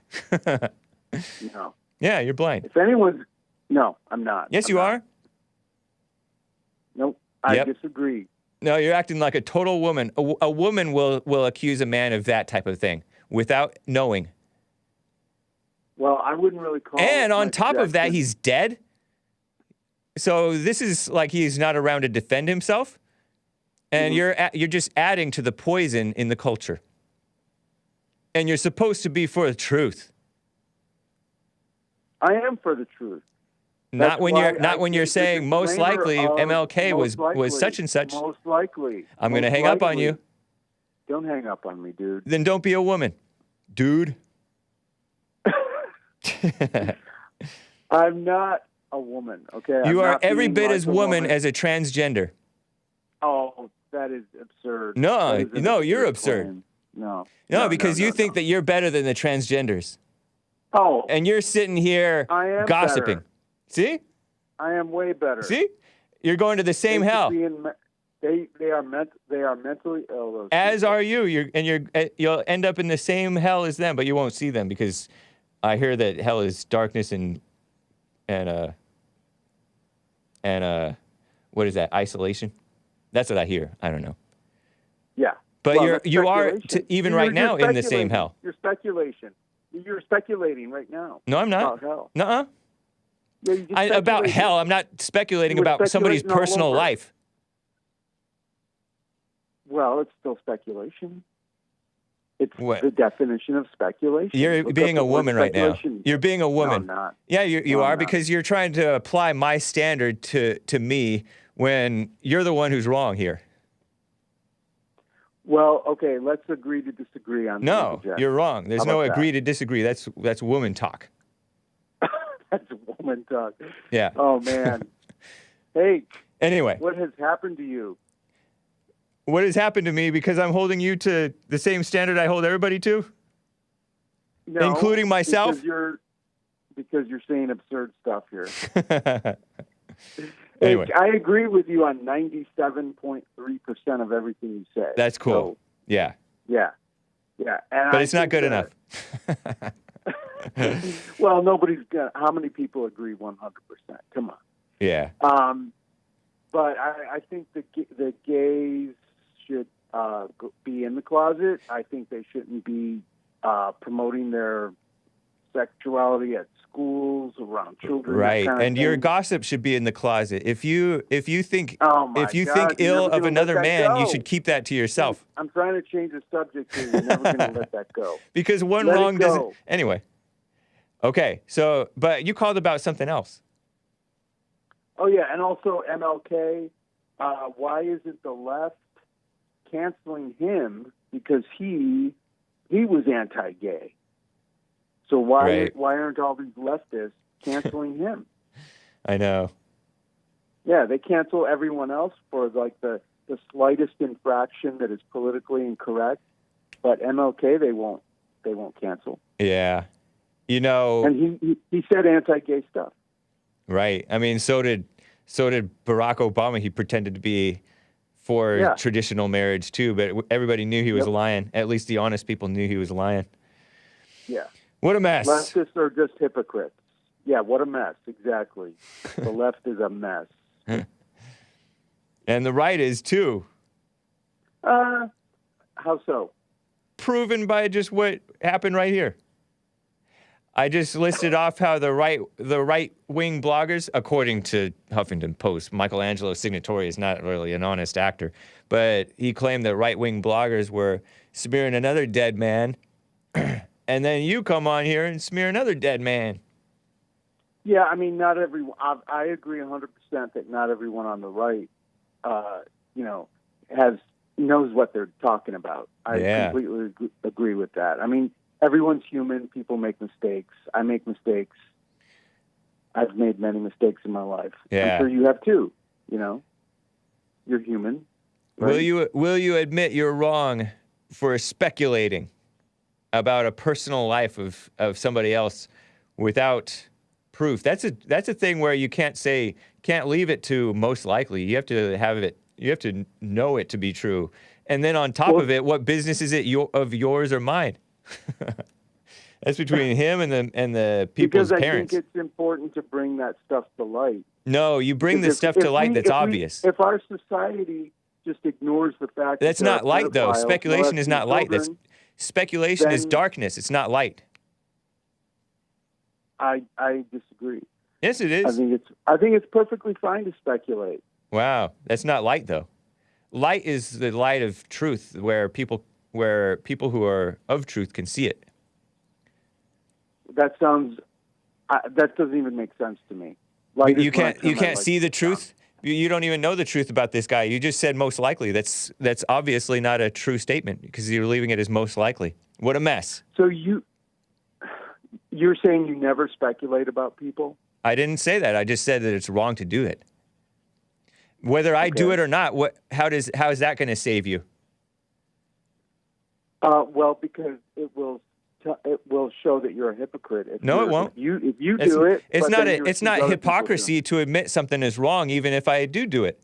No. Yeah, you're blind. If anyone's... No, I'm not. Yes, you are. Nope, I disagree. No, you're acting like a total woman. A woman will accuse a man of that type of thing without knowing. Well, I wouldn't really call. And on top of that, he's dead. So this is like he's not around to defend himself, and you're just adding to the poison in the culture. And you're supposed to be for the truth. I am for the truth. Not when you're saying most likely MLK was such and such. Most likely. I'm going to hang up on you. Don't hang up on me, dude. Then don't be a woman, dude. I'm not a woman, okay? You are every bit as woman as a transgender. Oh, that is absurd. No, you're absurd. No, because you think that you're better than the transgenders. Oh. And you're sitting here gossiping. Better. See? I am way better. See? You're going to the same hell. They are mentally ill. Those As people. are you. You'll end up in the same hell as them, but you won't see them because I hear that hell is darkness and what is that? Isolation. That's what I hear. I don't know. Yeah. But Well, you are speculation. even You're right now in the same speculating. hell. You're speculation. You're speculating right now. No, I'm not. About hell. Nuh-uh. Yeah, you just About speculated. hell. I'm not speculating You were about somebody's speculating all personal over. life. Well, it's still speculation. It's What? the definition of speculation. You're Look being up a the word woman right now. speculation. You're being a woman. No, I'm not. Yeah, you No, I'm are not. because you're trying to apply my standard to me when you're the one who's wrong here. Well, okay, let's agree to disagree on No, interject. you're wrong. There's How no about agree to disagree. That's woman talk. That's woman talk. Yeah. Oh, man. Hey, Anyway, what has happened to you? what has happened to me because I'm holding you to the same standard I hold everybody to? No, Including myself? Because you're saying absurd stuff here. Anyway. Hey, I agree with you on 97.3% of everything you say. That's cool. So, Yeah. yeah. Yeah. And But I it's not think good that- enough. Well, nobody's gonna. How many people agree 100%? Come on. Yeah. But I think the gays should be in the closet. I think they shouldn't be promoting their sexuality at schools around children. that Right. kind of And your thing. gossip should be in the closet. If you think Oh my if you God, think you're ill never of gonna another let that man, you go. should keep that to yourself. I'm trying to change the subject here. You're never going to let that go. Because one Let it wrong doesn't. go. Anyway. Okay. So, but you called about something else. Oh, yeah, and also MLK. Why isn't the left canceling him? Because he was anti-gay. So why aren't all these leftists canceling him? I know. Yeah, they cancel everyone else for like the slightest infraction that is politically incorrect, but MLK they won't cancel. Yeah. You know. And he said anti-gay stuff. Right. I mean, so did Barack Obama. He pretended to be for traditional marriage too, but everybody knew he was lying. At least the honest people knew he was lying. Yeah. What a mess. Leftists are just hypocrites. Yeah, what a mess. Exactly. The left is a mess. And the right is too. How so? Proven by just what happened right here. I just listed off how the right wing bloggers, according to Huffington Post, Michelangelo Signotori is not really an honest actor, but he claimed that right wing bloggers were smearing another dead man, and then you come on here and smear another dead man. Yeah, I mean, not everyone. I agree 100% that not everyone on the right, knows what they're talking about. I completely agree with that. I mean, everyone's human. People make mistakes. I make mistakes. I've made many mistakes in my life. Yeah. I'm sure you have too. You're human. Right? Will you admit you're wrong for speculating about a personal life of somebody else without proof? That's a thing where you can't leave it to most likely. You have to have it. You have to know it to be true. And then on top of it, what business is it of yours or mine? That's between him and the people's parents. Because I think it's important to bring that stuff to light. No, you bring the stuff to light that's obvious. If our society just ignores the fact that's that not light, though. Speculation is not light. Speculation is darkness. It's not light. I disagree. Yes, it is. I think it's perfectly fine to speculate. Wow, that's not light, though. Light is the light of truth, where people who are of truth can see it. That doesn't even make sense to me. But you can't see the truth. You don't even know the truth about this guy. You just said most likely. That's obviously not a true statement because you're leaving it as most likely. What a mess. So you're saying you never speculate about people? I didn't say that. I just said that it's wrong to do it. Whether I do it or not, how is that going to save you? Well, because it will show that you're a hypocrite. It won't. If you do it, it's not hypocrisy to admit something is wrong, even if I do it.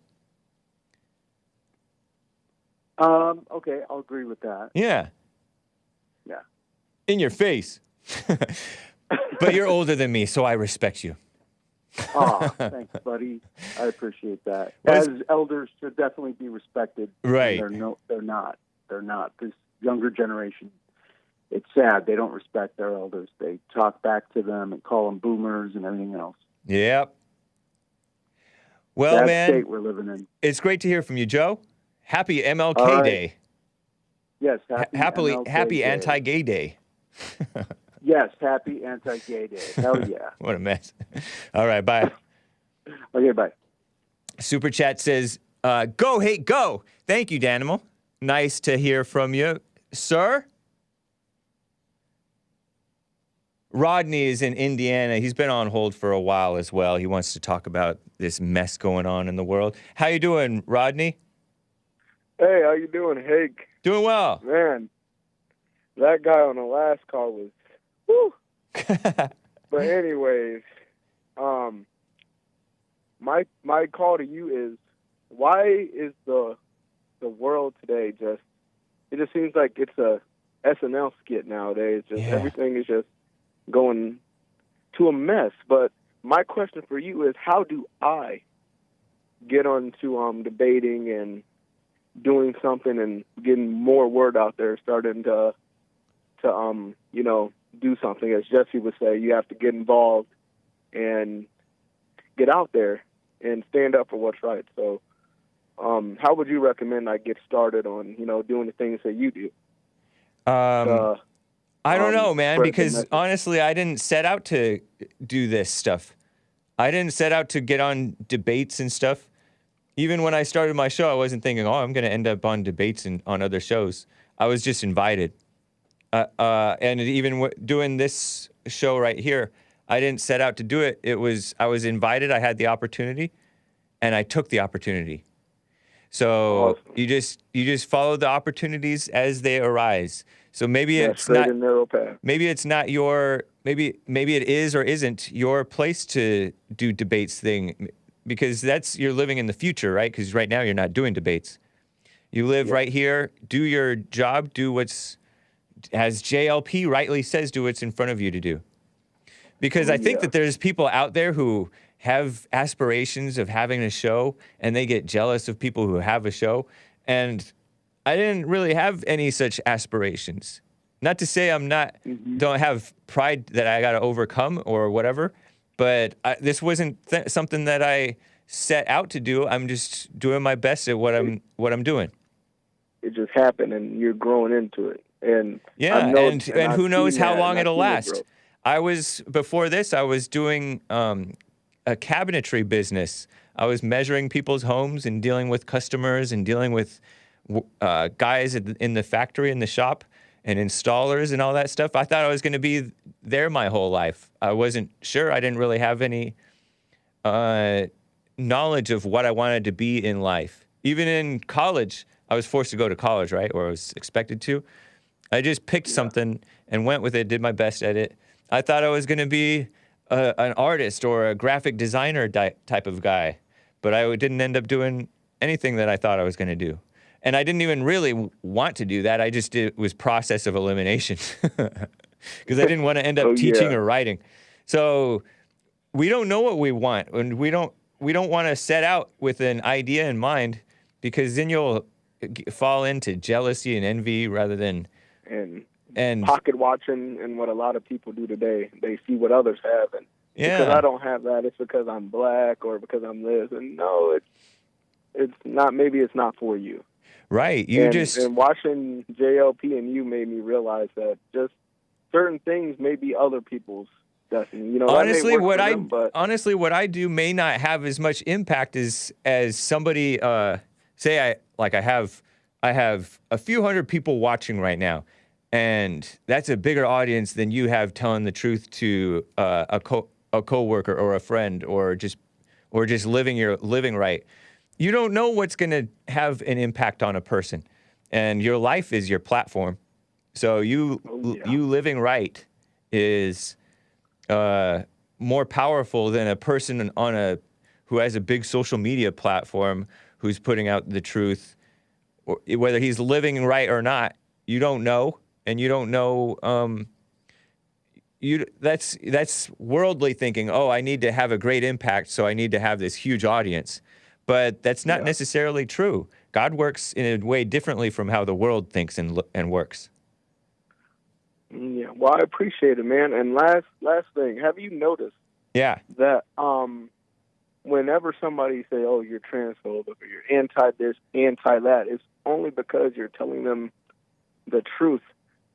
Okay, I'll agree with that. Yeah. Yeah. In your face. But you're older than me, so I respect you. Oh, thanks, buddy. I appreciate that. Well, As elders should definitely be respected. Right. They're not. They're not. This younger generation, it's sad. They don't respect their elders. They talk back to them and call them boomers and everything else. Yep. Well, Sad man, state we're living in. it's great to hear from you, Joe. Happy MLK All right. Day. Yes, Happy MLK Day. anti-gay day. Yes, happy anti-gay day. Hell yeah. What a mess. All right, bye. Okay, bye. Super Chat says, go, Hake, go. Thank you, Danimal. Nice to hear from you, sir. Rodney is in Indiana. He's been on hold for a while as well. He wants to talk about this mess going on in the world. How you doing, Rodney? Hey, how you doing, Hake? Doing well. Man, that guy on the last call was, whew. But anyways, my call to you is, why is the world today just? It just seems like it's a SNL skit nowadays. Just everything is just going to a mess. But my question for you is, how do I get onto debating and doing something and getting more word out there, starting to do something? As Jesse would say, you have to get involved and get out there and stand up for what's right. So how would you recommend I get started on, doing the things that you do? I don't know, man, because honestly, I didn't set out to do this stuff. I didn't set out to get on debates and stuff. Even when I started my show, I wasn't thinking, I'm going to end up on debates and on other shows. I was just invited. And even doing this show right here, I didn't set out to do it. I was invited. I had the opportunity, and I took the opportunity. So awesome. you just follow the opportunities as they arise. So maybe it's straight not and narrow path. Maybe it's not your maybe it is or isn't your place to do debates thing, because you're living in the future, right? Because right now you're not doing debates. You live right here, do your job, do what's, as JLP rightly says, do what's in front of you to do. Because I think that there's people out there who have aspirations of having a show, and they get jealous of people who have a show. And I didn't really have any such aspirations. Not to say don't have pride that I got to overcome or whatever, but this wasn't something that I set out to do. I'm just doing my best at what I'm doing. It just happened, and you're growing into it. And and who knows how long it'll last. Before this, I was doing a cabinetry business. I was measuring people's homes and dealing with customers and dealing with guys in the factory, in the shop, and installers and all that stuff. I thought I was going to be there my whole life. I wasn't sure. I didn't really have any knowledge of what I wanted to be in life. Even in college, I was forced to go to college, right? Or I was expected to. I just picked something and went with it, did my best at it. I thought I was going to be an artist or a graphic designer type of guy, but I didn't end up doing anything that I thought I was going to do. And I didn't even really want to do that. I just did, it was process of elimination because I didn't want to end up teaching or writing. So we don't know what we want, and we don't want to set out with an idea in mind, because then you'll fall into jealousy and envy rather than and pocket watching. And what a lot of people do today, they see what others have, and because I don't have that, it's because I'm black or because I'm this. And no, it's not. Maybe it's not for you. Right. And watching JLP and you made me realize that just certain things may be other people's destiny. Honestly, what I do may not have as much impact as somebody. Say I have a few hundred people watching right now, and that's a bigger audience than you have telling the truth to a coworker or a friend, or just living right. You don't know what's going to have an impact on a person, and your life is your platform. So you living right is more powerful than a person who has a big social media platform who's putting out the truth whether he's living right or not. You don't know, and you don't know. That's worldly thinking. Oh, I need to have a great impact, so I need to have this huge audience. But that's not necessarily true. God works in a way differently from how the world thinks and works. Yeah, well, I appreciate it, man. And last thing, have you noticed that whenever somebody say, "Oh, you're transphobic," or "You're anti this, anti that," it's only because you're telling them the truth.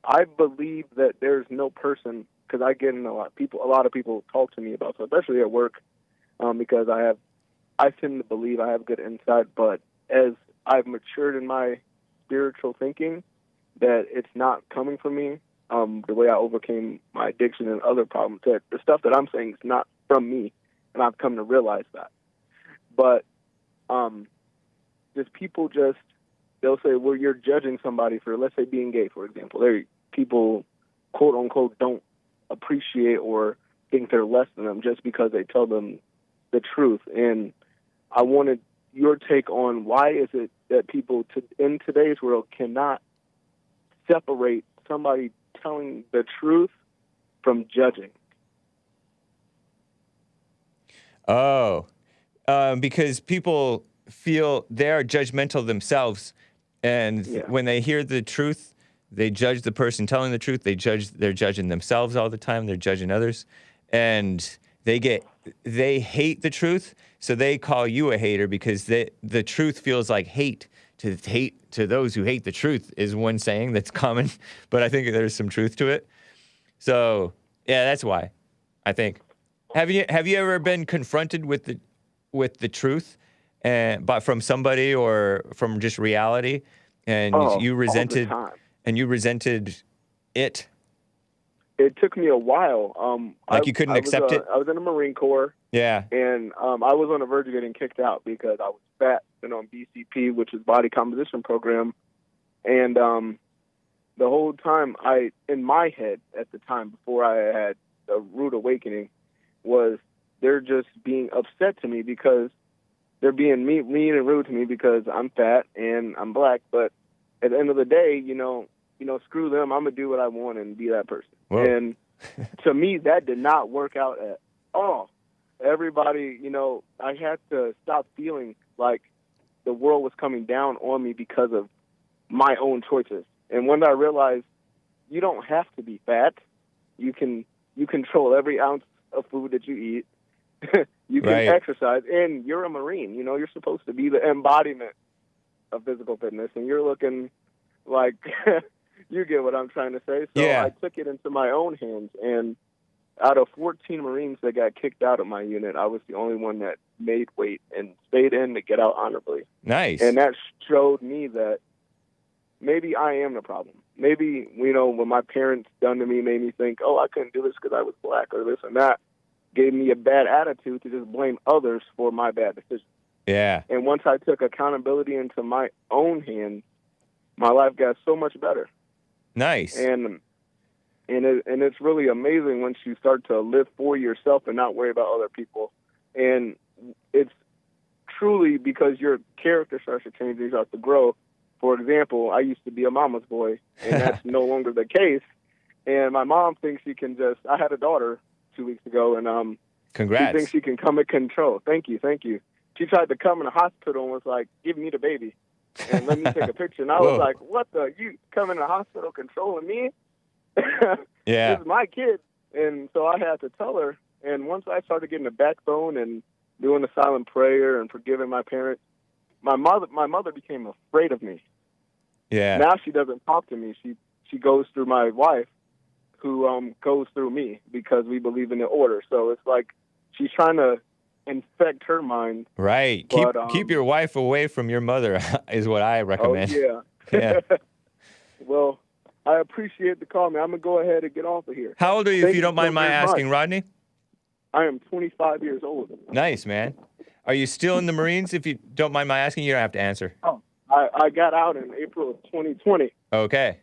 I believe that there's no person, because I get in a lot of people talk to me about, so especially at work, because I tend to believe I have good insight, but as I've matured in my spiritual thinking, that it's not coming from me. The way I overcame my addiction and other problems, that the stuff that I'm saying is not from me, and I've come to realize that. But just people they'll say, well, you're judging somebody for, let's say, being gay, for example. People, quote unquote, don't appreciate or think they're less than them just because they tell them the truth. And I wanted your take on why is it that people in today's world cannot separate somebody telling the truth from judging. Because people feel they are judgmental themselves, and when they hear the truth, they judge the person telling the truth. They're judging themselves all the time. They're judging others, and they hate the truth, so they call you a hater because the truth feels like hate. To those who hate the truth is one saying that's common, but I think there's some truth to it. So yeah, that's why. I think. Have you ever been confronted with the truth, but from somebody or from just reality, and you resented it? It took me a while. You couldn't accept it? I was in the Marine Corps. Yeah. And I was on the verge of getting kicked out because I was fat and on BCP, which is body composition program. And the whole time, in my head at the time, before I had a rude awakening, was they're just being upset to me because they're being mean and rude to me because I'm fat and I'm black. But at the end of the day, screw them. I'm going to do what I want and be that person. Whoa. And to me, that did not work out at all. Everybody, I had to stop feeling like the world was coming down on me because of my own choices. And when I realized you don't have to be fat, you control every ounce of food that you eat. You can exercise, and you're a Marine. You're supposed to be the embodiment of physical fitness, and you're looking like you get what I'm trying to say. So I took it into my own hands, and out of 14 Marines that got kicked out of my unit, I was the only one that made weight and stayed in to get out honorably. Nice. And that showed me that maybe I am the problem. Maybe, what my parents done to me made me think, oh, I couldn't do this because I was black or this and that. Gave me a bad attitude to just blame others for my bad decisions. Yeah. And once I took accountability into my own hands, my life got so much better. Nice. And it's really amazing once you start to live for yourself and not worry about other people. And it's truly because your character starts to change and you start to grow. For example, I used to be a mama's boy, and that's no longer the case. And my mom thinks she can I had a daughter 2 weeks ago, and congrats. She thinks she can come and control. Thank you. She tried to come in the hospital and was like, give me the baby and let me take a picture. And I was like, what you come in the hospital controlling me? Yeah. This is my kid. And so I had to tell her. And once I started getting a backbone and doing the silent prayer and forgiving my parents, my mother became afraid of me. Yeah. Now she doesn't talk to me. She goes through my wife, who goes through me because we believe in the order. So it's like she's trying to infect her mind. Right. But, keep your wife away from your mother is what I recommend. Oh, yeah. Yeah. Well, I appreciate the call, man. I'm going to go ahead and get off of here. How old are you, if you don't mind my asking, Rodney? I am 25 years old. Nice, man. Are you still in the Marines? If you don't mind my asking, you don't have to answer. Oh, I got out in April of 2020. Okay.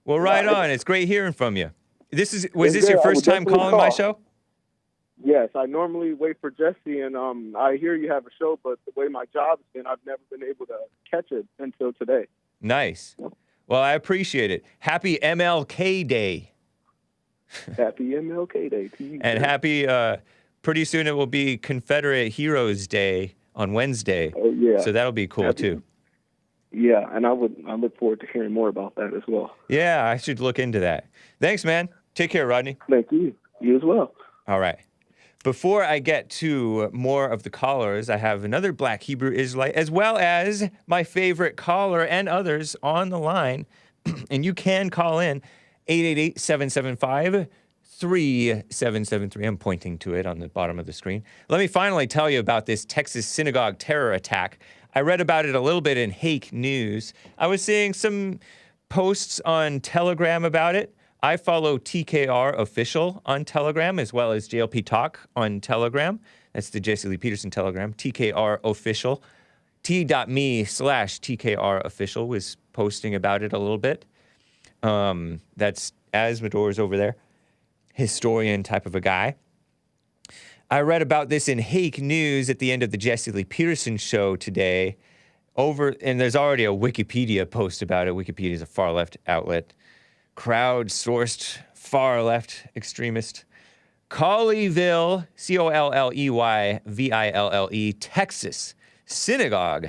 Well, right on. It's great hearing from you. Was this your first time calling my show? Yes, I normally wait for Jesse, and I hear you have a show, but the way my job's been, I've never been able to catch it until today. Nice. Well, I appreciate it. Happy MLK Day. Happy MLK Day to you. And happy, pretty soon it will be Confederate Heroes Day on Wednesday. Oh, yeah. So that'll be cool, too. Yeah, and I look forward to hearing more about that as well. Yeah, I should look into that. Thanks, man. Take care, Rodney. Thank you. You as well. All right. Before I get to more of the callers, I have another Black Hebrew Israelite, as well as my favorite caller and others on the line. And you can call in 888-775-3773. I'm pointing to it on the bottom of the screen. Let me finally tell you about this Texas synagogue terror attack. I read about it a little bit in Hake News. I was seeing some posts on Telegram about it. I follow TKR Official on Telegram, as well as JLP Talk on Telegram. That's the Jesse Lee Peterson Telegram, TKR Official. T.me/TKR Official was posting about it a little bit. That's Asmodor's over there, historian type of a guy. I read about this in Hake News at the end of the Jesse Lee Peterson show today. And there's already a Wikipedia post about it. Wikipedia is a far-left outlet. Crowd-sourced, far-left extremist. Colleyville, Colleyville, Texas synagogue.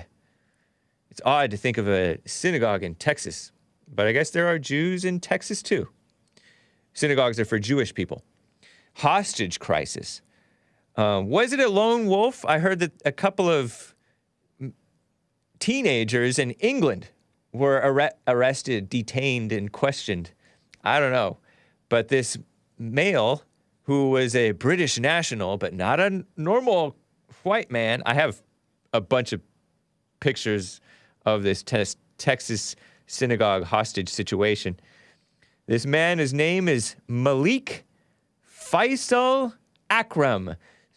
It's odd to think of a synagogue in Texas, but I guess there are Jews in Texas too. Synagogues are for Jewish people. Hostage crisis. Was it a lone wolf? I heard that a couple of teenagers in England were arrested, detained, and questioned. I don't know. But this male, who was a British national, but not a normal white man, I have a bunch of pictures of this Texas synagogue hostage situation. This man, his name is Malik Faisal Akram.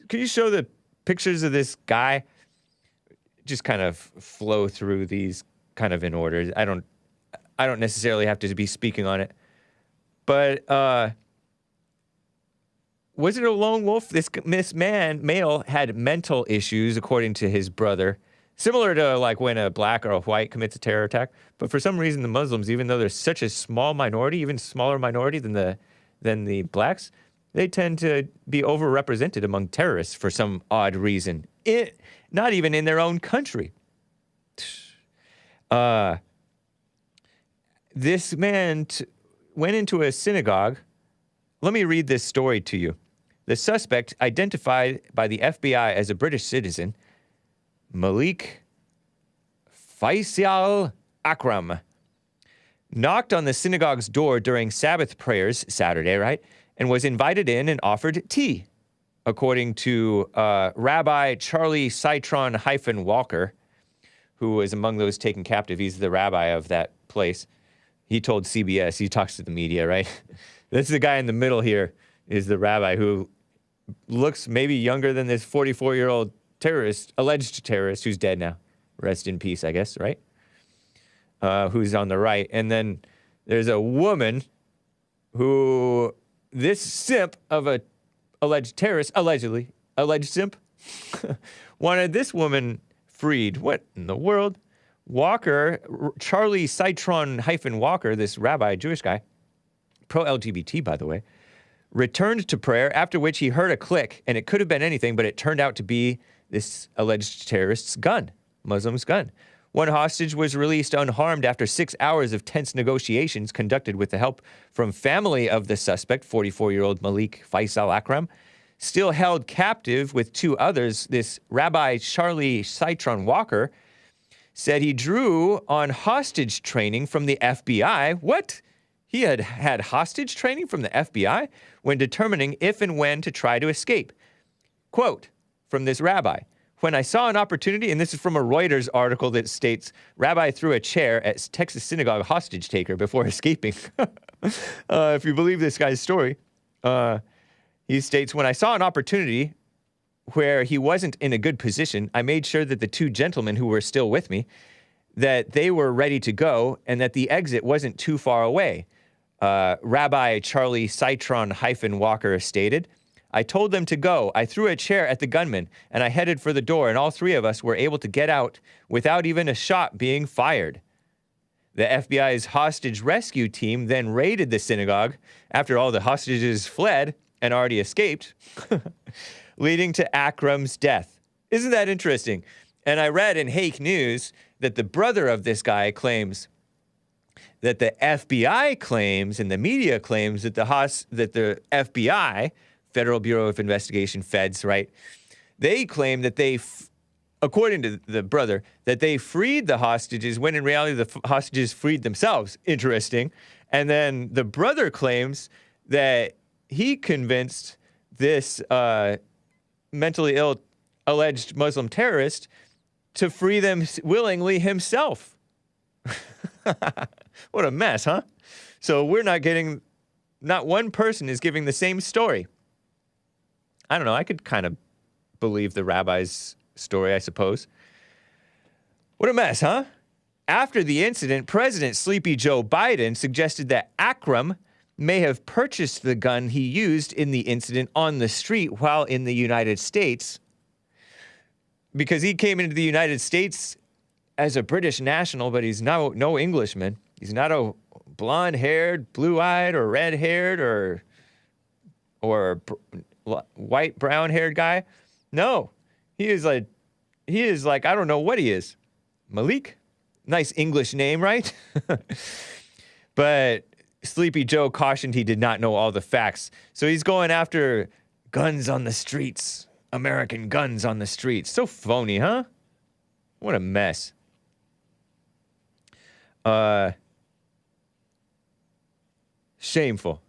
Can you show the pictures of this guy? Just kind of flow through these kind of in order. I don't necessarily have to be speaking on it. But was it a lone wolf? This male had mental issues, according to his brother, similar to like when a black or a white commits a terror attack. But for some reason, the Muslims, even though they're such a small minority, even smaller minority than the blacks, they tend to be overrepresented among terrorists for some odd reason. Not even in their own country. This man went into a synagogue. Let me read this story to you. The suspect, identified by the FBI as a British citizen, Malik Faisal Akram, knocked on the synagogue's door during Sabbath prayers Saturday, right, and was invited in and offered tea, according to Rabbi Charlie Citron-Walker, who was among those taken captive. He's the rabbi of that place. He told CBS, he talks to the media, right? This is the guy in the middle here, is the rabbi who looks maybe younger than this 44-year-old terrorist, alleged terrorist, who's dead now. Rest in peace, I guess, right? Who's on the right. And then there's a woman who, this simp of a alleged terrorist, alleged simp, wanted this woman freed. What in the world? Walker, Charlie Citron-Walker, this rabbi, Jewish guy, pro-LGBT, by the way, returned to prayer, after which he heard a click, and it could have been anything, but it turned out to be this alleged terrorist's gun, Muslim's gun. One hostage was released unharmed after 6 hours of tense negotiations conducted with the help from family of the suspect, 44-year-old Malik Faisal Akram. Still held captive with two others, this Rabbi Charlie Citron-Walker said he drew on hostage training from the FBI. What? He had hostage training from the FBI when determining if and when to try to escape. Quote from this rabbi, "When I saw an opportunity," and this is from a Reuters article that states, "Rabbi threw a chair at Texas synagogue hostage taker before escaping." If you believe this guy's story, he states, "When I saw an opportunity where he wasn't in a good position, I made sure that the two gentlemen who were still with me, that they were ready to go and that the exit wasn't too far away." Rabbi Charlie Citron-Walker stated, I told them to go. I threw a chair at the gunman, and I headed for the door, and all three of us were able to get out without even a shot being fired. The FBI's hostage rescue team then raided the synagogue after all the hostages fled and already escaped, leading to Akram's death. Isn't that interesting? And I read in Hake News that the brother of this guy claims that the FBI claims and the media claims that the FBI, Federal Bureau of Investigation, feds, right? They claim that according to the brother, that they freed the hostages when in reality the hostages freed themselves. Interesting. And then the brother claims that he convinced this mentally ill alleged Muslim terrorist to free them willingly himself. What a mess, huh? So not one person is giving the same story. I don't know, I could kind of believe the rabbi's story, I suppose. What a mess, huh? After the incident, President Sleepy Joe Biden suggested that Akram may have purchased the gun he used in the incident on the street while in the United States, because he came into the United States as a British national, but he's no Englishman. He's not a blonde-haired, blue-eyed, or red-haired, or white, brown-haired guy. No, he is like, I don't know what he is. Malik? Nice English name, right? But Sleepy Joe cautioned he did not know all the facts. So he's going after guns on the streets. American guns on the streets. So phony, huh? What a mess. Shameful.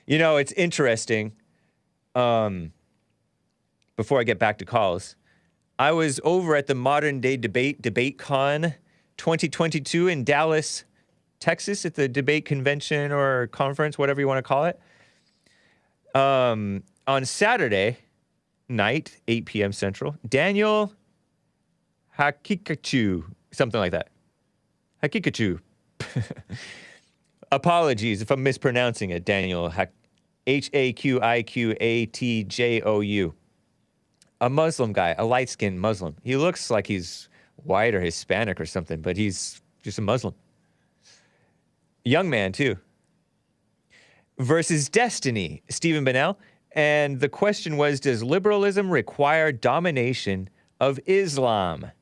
You know, it's interesting. Before I get back to calls, I was over at the Modern Day Debate Con 2022 in Dallas, Texas, at the debate convention or conference, whatever you want to call it. On Saturday night, 8 p.m. Central, Daniel Hakikachu, something like that. Hakikachu. Apologies if I'm mispronouncing it, Daniel. Haqiqatjou. A Muslim guy, a light-skinned Muslim. He looks like he's white or Hispanic or something, but he's just a Muslim. Young man, too. Versus Destiny, Stephen Bennell. And the question was, does liberalism require domination of Islam?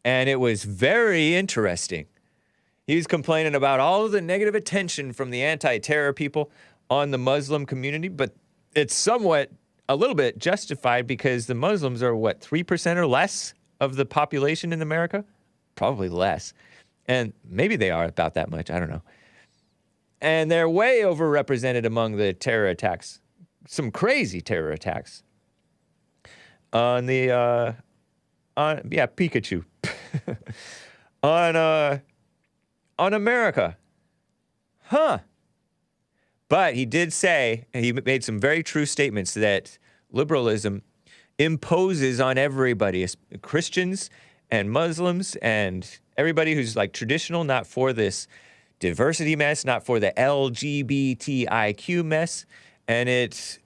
And it was very interesting. He was complaining about all of the negative attention from the anti-terror people on the Muslim community, but it's a little bit justified because the Muslims are, 3% or less of the population in America? Probably less. And maybe they are about that much, I don't know. And they're way overrepresented among the terror attacks. Some crazy terror attacks. Pikachu. On America. Huh. But he did say, and he made some very true statements, that liberalism imposes on everybody, Christians and Muslims and everybody who's like traditional, not for this diversity mess, not for the LGBTIQ mess, and it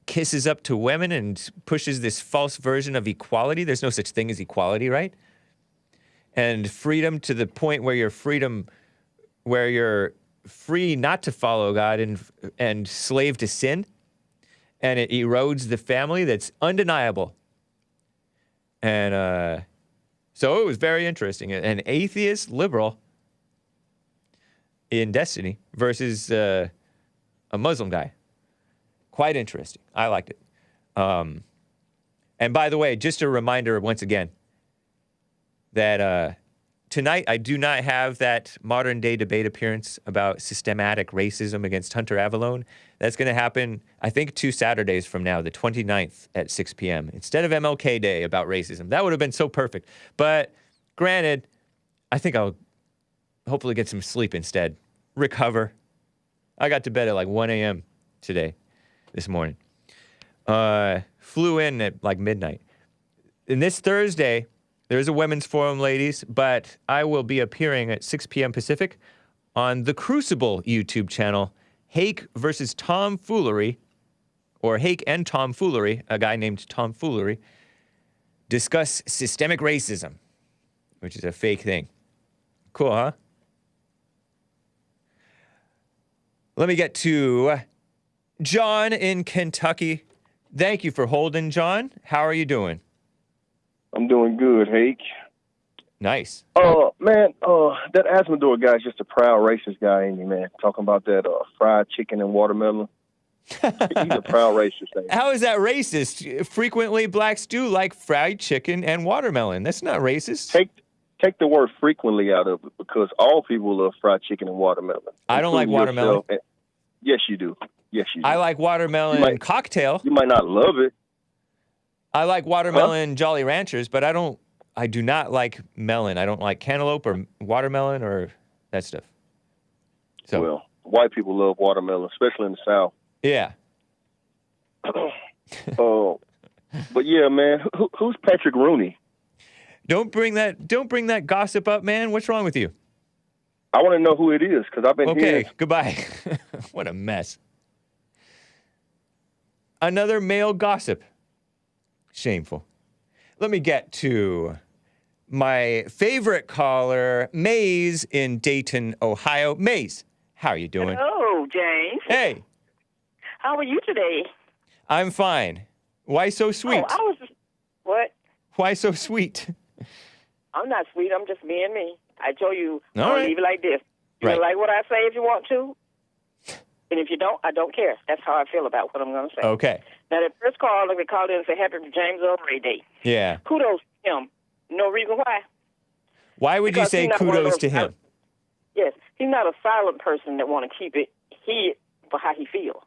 kisses up to women and pushes this false version of equality. There's no such thing as equality, right? And freedom to the point where you're free not to follow God and slave to sin, and it erodes the family. That's undeniable. And so it was very interesting. An atheist liberal in Destiny versus a Muslim guy. Quite interesting. I liked it. And by the way, just a reminder once again that tonight I do not have that modern day debate appearance about systematic racism against Hunter Avallone. That's going to happen, I think, 2 Saturdays from now, the 29th at 6 p.m. instead of MLK Day about racism. That would have been so perfect. But granted, I think I'll hopefully get some sleep instead. Recover. I got to bed at like 1 a.m. this morning. Flew in at like midnight. And this Thursday, there's a women's forum, ladies, but I will be appearing at 6 p.m. Pacific on the Crucible YouTube channel, Hake versus Tomfoolery, or Hake and Tomfoolery, a guy named Tomfoolery, discuss systemic racism, which is a fake thing. Cool, huh? Let me get to John in Kentucky. Thank you for holding, John. How are you doing? I'm doing good, Hake. Nice. Man, that Asmodor guy is just a proud racist guy, ain't he, man? Talking about that fried chicken and watermelon. He's a proud racist. How is that racist? Frequently, blacks do like fried chicken and watermelon. That's not racist. Take the word frequently out of it, because all people love fried chicken and watermelon. I don't like watermelon. Yes, you do. Yes, you do. I like watermelon cocktail. You might not love it. I like watermelon Jolly Ranchers, but I do not like melon. I don't like cantaloupe or watermelon or that stuff. So, well, white people love watermelon, especially in the South. Yeah. But yeah, man, who's Patrick Rooney? Don't bring that gossip up, man. What's wrong with you? I want to know who it is, because I've been Okay, goodbye. What a mess. Another male gossip. Shameful. Let me get to my favorite caller, Maze in Dayton, Ohio. Maze, how are you doing? Hello, James. Hey. How are you today? I'm fine. Why so sweet? What? Why so sweet? I'm not sweet. I'm just being me. I told you, All I'll right. leave it like this. You Right. can like what I say if you want to, and if you don't, I don't care. That's how I feel about what I'm going to say. Okay. Now, the first call, let me call in and say happy James Earl Ray Day. Yeah. Kudos to him. No reason why. Why would you Because say he's not one of kudos those- to him? Yes, he's not a silent person that want to keep it hid for how he feels.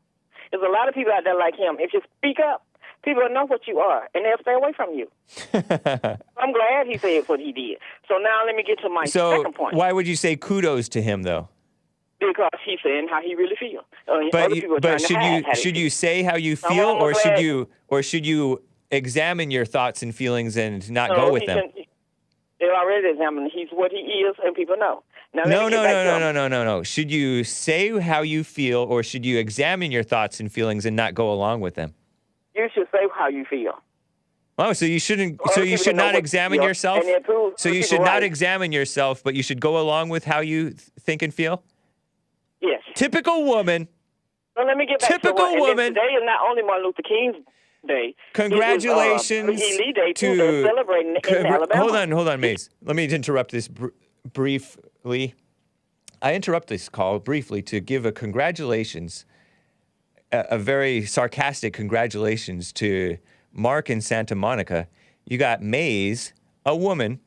There's a lot of people out there like him. If you speak up, people will know what you are, and they'll stay away from you. I'm glad he said what he did. So now let me get to my So second point. why would you say kudos to him, though? Because he's saying how he really feels. Other people are But trying to hide how they should feel. you say how you I'm feel, or glad- should you examine your thoughts and feelings and not No, go with he them? shouldn't- They're already examining. He's what he is, and people know. Now, let No. me get back to him. No. Should you say how you feel, or should you examine your thoughts and feelings and not go along with them? You should say how you feel. Oh, so you shouldn't. So Other you people should know not what examine you feel, yourself. and they prove So other you people should not right. examine yourself, but you should go along with how you think and feel. Yes. Typical woman. So let me get back Typical to what, and then woman. Today is not only Martin Luther King's day. Congratulations It is, Lee Day too. They're celebrating in Alabama. Hold on, Maze. Let me interrupt this briefly. I interrupt this call briefly to give a congratulations, a very sarcastic congratulations to Mark in Santa Monica. You got Maze, a woman,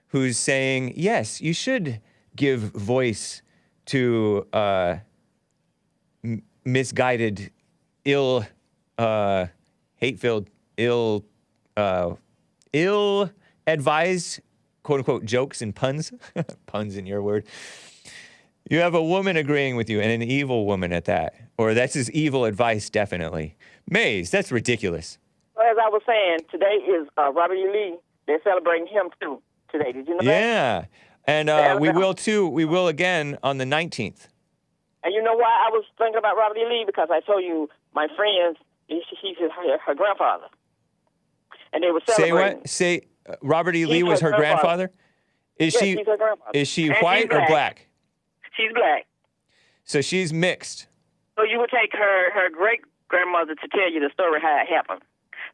who's saying, yes, you should give voice to misguided, hate-filled, ill-advised, quote-unquote, jokes and puns. Puns in your word. You have a woman agreeing with you, and an evil woman at that. Or that's his evil advice, definitely. Maze, that's ridiculous. Well, as I was saying, today is Robert E. Lee. They're celebrating him, too, today. Did you know that? Yeah. And we Alabama. will, too. We will again on the 19th. And you know why I was thinking about Robert E. Lee? Because I told you my friend, he's her grandfather. And they were Say celebrating. what? Say Robert E. Lee He's was her her grandfather? Yes, he's her grandfather. Is she And she's white or black? She's black. So she's mixed. So you would take her great-grandmother to tell you the story how it happened.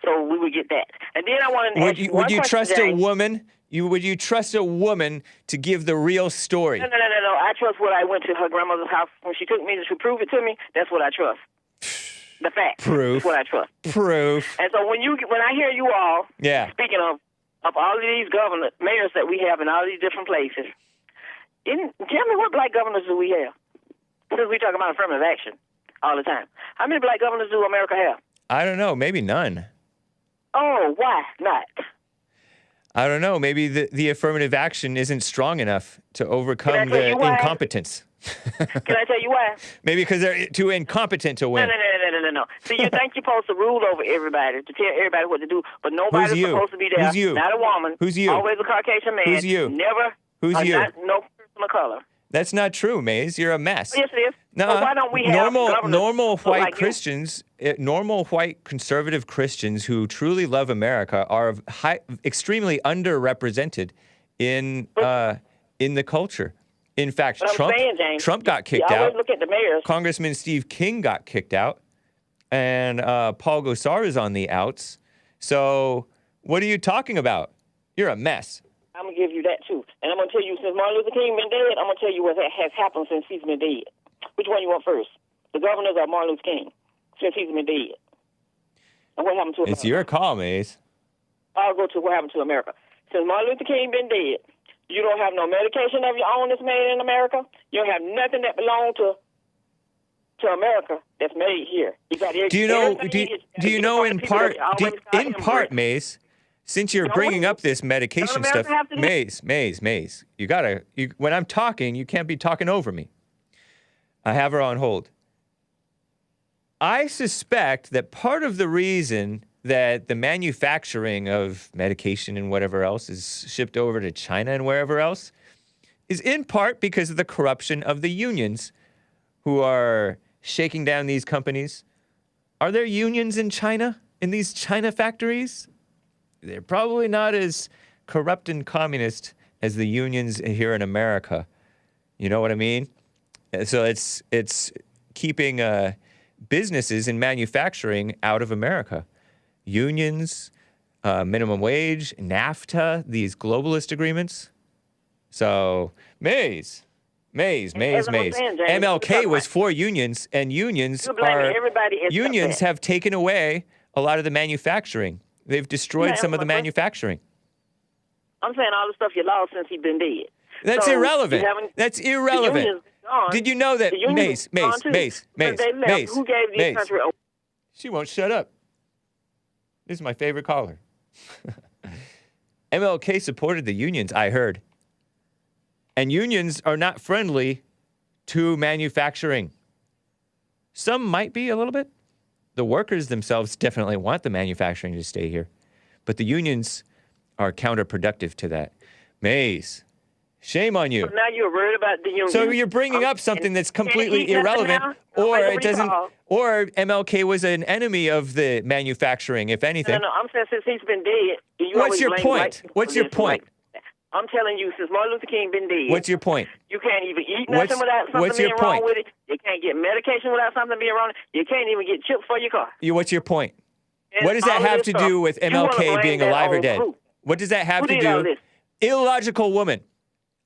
So we would get that. And then I wanted to ask you one Would you question, trust a James. woman? Would you trust a woman to give the real story? No. I trust what I went to her grandmother's house when she took me to prove it to me. That's what I trust. The fact. Proof. That's what I trust. Proof. And so when I hear you all Yeah. speaking of all of these mayors that we have in all these different places, tell me what black governors do we have? Since we talk about affirmative action all the time. How many black governors do America have? I don't know. Maybe none. Oh, why not? I don't know. Maybe the affirmative action isn't strong enough to overcome Can I tell the you why? incompetence. Can I tell you why? Maybe because they're too incompetent to win. No. See, you think you're supposed to rule over everybody, to tell everybody what to do, but nobody's Who's you? supposed to be there. Who's you? Not a woman. Who's you? Always a Caucasian man. Who's you? Never. Who's you? No person of color. That's not true, Maze. You're a mess. Yes, it is. No, why don't we have governors normal white like you? Christians, normal white conservative Christians who truly love America are extremely underrepresented in the culture. In fact, Trump got kicked out. Look at the mayors. Congressman Steve King got kicked out, and Paul Gosar is on the outs. So what are you talking about? You're a mess. I'm going to give you that, too. And I'm going to tell you, since Martin Luther King been dead, I'm going to tell you what has happened since he's been dead. Which one you want first? The governors or Martin Luther King, since he's been dead? And what happened to America? It's your call, Maze. I'll go to what happened to America. Since Martin Luther King been dead, you don't have no medication of your own that's made in America. You don't have nothing that belongs to America that's made here. You got do you know in part, Maze, since you're bringing up this medication stuff, Maze, when I'm talking, you can't be talking over me. I have her on hold. I suspect that part of the reason that the manufacturing of medication and whatever else is shipped over to China and wherever else is in part because of the corruption of the unions who are shaking down these companies. Are there unions in China, in these China factories? They're probably not as corrupt and communist as the unions here in America. You know what I mean? So it's keeping businesses and manufacturing out of America. Unions, minimum wage, NAFTA, these globalist agreements. So, Maze. MLK was for unions, and unions have taken away a lot of the manufacturing. They've destroyed some of the manufacturing. I'm saying all the stuff you lost since he's been dead. That's irrelevant. That's irrelevant. Did you know that Maze? Who gave this country? She won't shut up. This is my favorite caller. MLK supported the unions, I heard. And unions are not friendly to manufacturing. Some might be a little bit. The workers themselves definitely want the manufacturing to stay here. But the unions are counterproductive to that. Maze, shame on you. So now you're worried about the unions. So you're bringing up something that's completely irrelevant, or it doesn't, or MLK was an enemy of the manufacturing, if anything. No, I'm saying since he's been dead. What's your point? What's your point? I'm telling you, since Martin Luther King been dead. What's your point? You can't even eat nothing without something being wrong with it. You can't get medication without something being wrong. You can't even get chips for your car. What's your point? What does that have to do with MLK being alive or dead? What does that have to do? Illogical woman.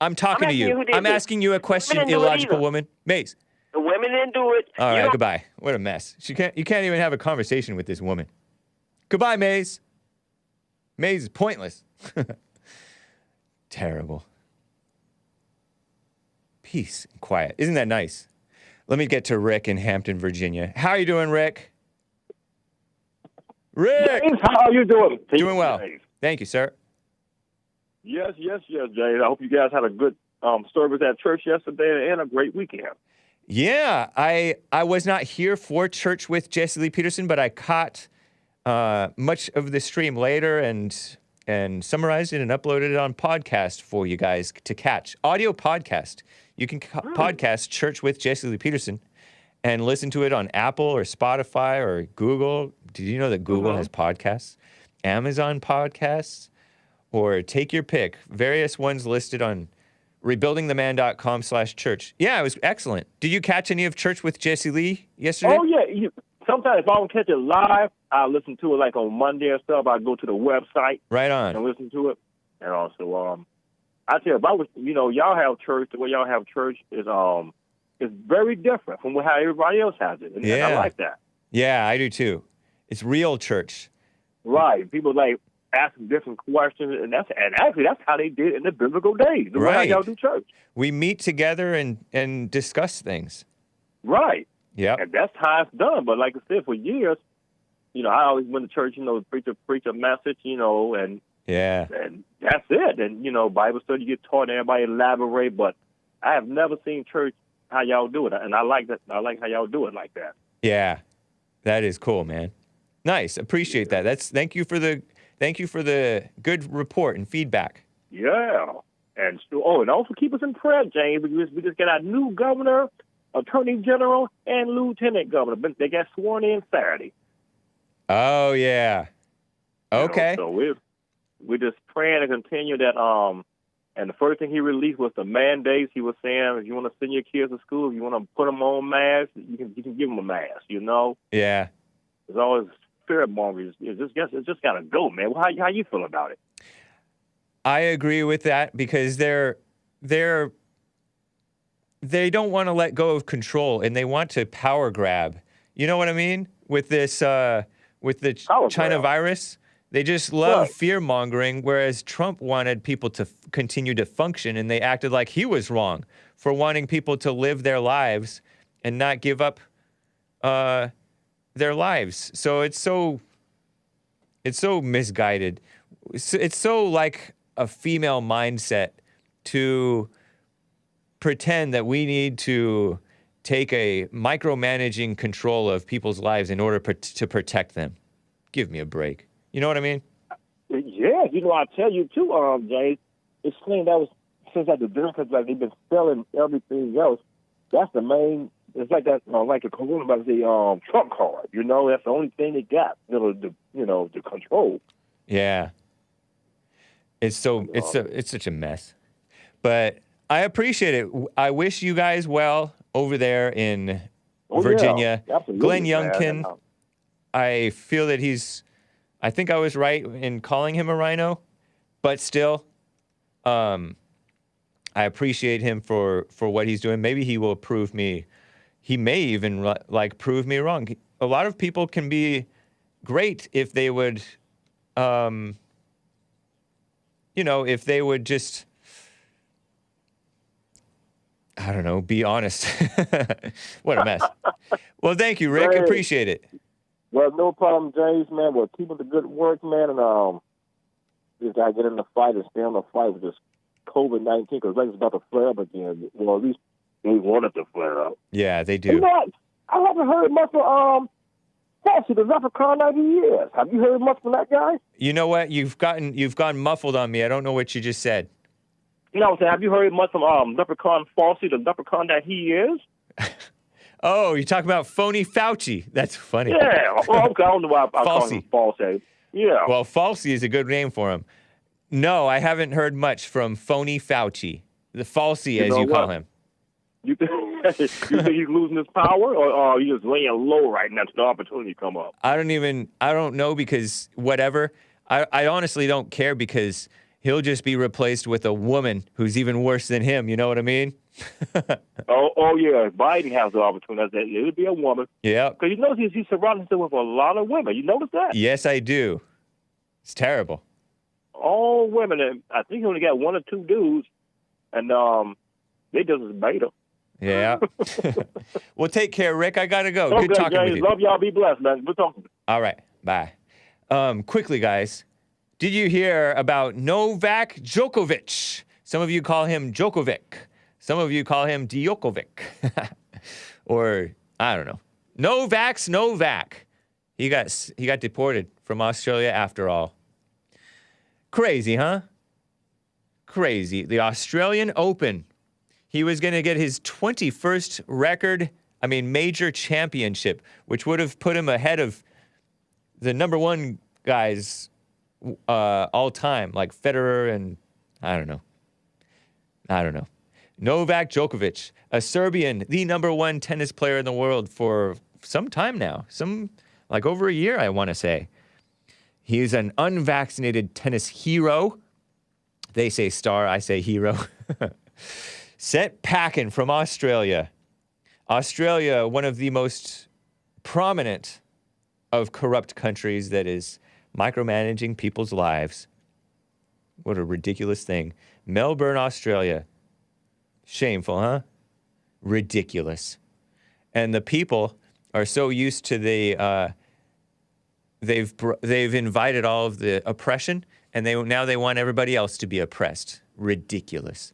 I'm talking to you. I'm asking you a question, illogical woman. Maze. The women didn't do it. All right, goodbye. What a mess. You can't even have a conversation with this woman. Goodbye, Maze. Maze is pointless. Terrible. Peace and quiet. Isn't that nice? Let me get to Rick in Hampton, Virginia. How are you doing, Rick? Rick! James, how are you doing? Doing well. Thank you, sir. Yes, James. I hope you guys had a good service at church yesterday and a great weekend. Yeah, I was not here for church with Jesse Lee Peterson, but I caught much of the stream later and summarized it and uploaded it on podcast for you guys to catch. Audio podcast. You can podcast Church with Jesse Lee Peterson and listen to it on Apple or Spotify or Google. Did you know that Google has podcasts? Amazon podcasts? Or take your pick. Various ones listed on rebuildingtheman.com/church. Yeah, it was excellent. Did you catch any of Church with Jesse Lee yesterday? Oh, yeah. Sometimes if I don't catch it live, I listen to it like on Monday or stuff. I go to the website. Right on. And listen to it. And also, I tell you, if I was, y'all have church, the way y'all have church is very different from how everybody else has it. And I like that. Yeah, I do too. It's real church. Right. People asking different questions, and actually that's how they did in the biblical days. The way how y'all do church. We meet together and discuss things. Right. Yeah. And that's how it's done. But like I said, for years, I always went to church, preach a message, and and that's it. And Bible study get taught, and everybody elaborate. But I have never seen church how y'all do it, and I like that. I like how y'all do it like that. Yeah, that is cool, man. Nice, appreciate that. Thank you for the good report and feedback. Yeah, and and also keep us in prayer, James. We just got our new governor, attorney general and lieutenant governor. But they got sworn in Saturday. Oh, yeah. Okay. So we're just praying to continue that. And the first thing he released was the mandates. He was saying, if you want to send your kids to school, if you want to put them on masks, you can give them a mask. Yeah. There's always fear mongers. It's just got to go, man. How you feel about it? I agree with that because they don't want to let go of control and they want to power grab. You know what I mean? With this, with the China virus, they just love fear-mongering, whereas Trump wanted people to continue to function, and they acted like he was wrong for wanting people to live their lives and not give up their lives. So it's so misguided. It's so like a female mindset to pretend that we need to take a micromanaging control of people's lives in order to protect them. Give me a break. You know what I mean? Yeah, I tell you too, Jay. It's clean. That was since the Democrats, like they've been selling everything else. That's the main. It's like that, like a coronavirus, the Trump card. That's the only thing they got. The control. Yeah. It's such a mess. But I appreciate it. I wish you guys well over there in Virginia. Yeah, absolutely, Glenn Youngkin. I feel that I think I was right in calling him a rhino, but still, I appreciate him for what he's doing. Maybe he will prove me. He may even prove me wrong. A lot of people can be great if they would, if they would just, I don't know, be honest. What a mess. Well, thank you, Rick. Appreciate it. Well, no problem, James, man. Well, keep up the good work, man. And just got to get in the fight and stay on the fight with this COVID-19 because it's about to flare up again. Well, at least they want it to flare up. Yeah, they do. I haven't heard much of Fauci, the leprechaun 90 years. Have you heard much from that guy? You know what? You've gone muffled on me. I don't know what you just said. I'm saying, have you heard much from leprechaun Fauci, the leprechaun that he is? Oh, you're talking about phony Fauci. That's funny. Yeah. Well, okay, I don't know why I'm calling him Fauci. Yeah. Well, Falsey is a good name for him. No, I haven't heard much from phony Fauci. The Falsey, as you call him. You think he's losing his power, or he's just laying low right now until the opportunity come up? I don't know because whatever. I honestly don't care because he'll just be replaced with a woman who's even worse than him. You know what I mean? oh yeah, Biden has the opportunity. It'll be a woman. Yeah. Because you notice he's surrounded himself with a lot of women. You notice that? Yes, I do. It's terrible. All women, and I think he only got one or two dudes, and they just beta. Yeah. Well, take care, Rick. I gotta go. Okay, Good talking James, with you. Love y'all. Be blessed, man. We're talking. All right. Bye. Quickly, guys. Did you hear about Novak Djokovic? Some of you call him Djokovic. Some of you call him Djokovic. Or, I don't know. Novak. He got deported from Australia after all. Crazy, huh? Crazy. The Australian Open. He was going to get his 21st major championship, which would have put him ahead of the number one guys all time, like Federer and I don't know. Novak Djokovic, a Serbian, the number one tennis player in the world for some time now, over a year, I want to say. He's an unvaccinated tennis hero. They say star, I say hero. Sent packing from Australia. Australia, one of the most prominent of corrupt countries that is micromanaging people's lives. What a ridiculous thing. Melbourne, Australia. Shameful, huh? Ridiculous. And the people are so used to they've invited all of the oppression, and now they want everybody else to be oppressed. Ridiculous.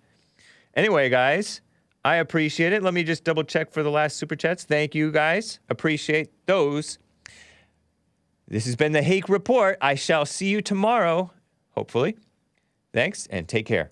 Anyway, guys, I appreciate it. Let me just double check for the last super chats. Thank you, guys. Appreciate those. This has been the Hake Report. I shall see you tomorrow, hopefully. Thanks, and take care.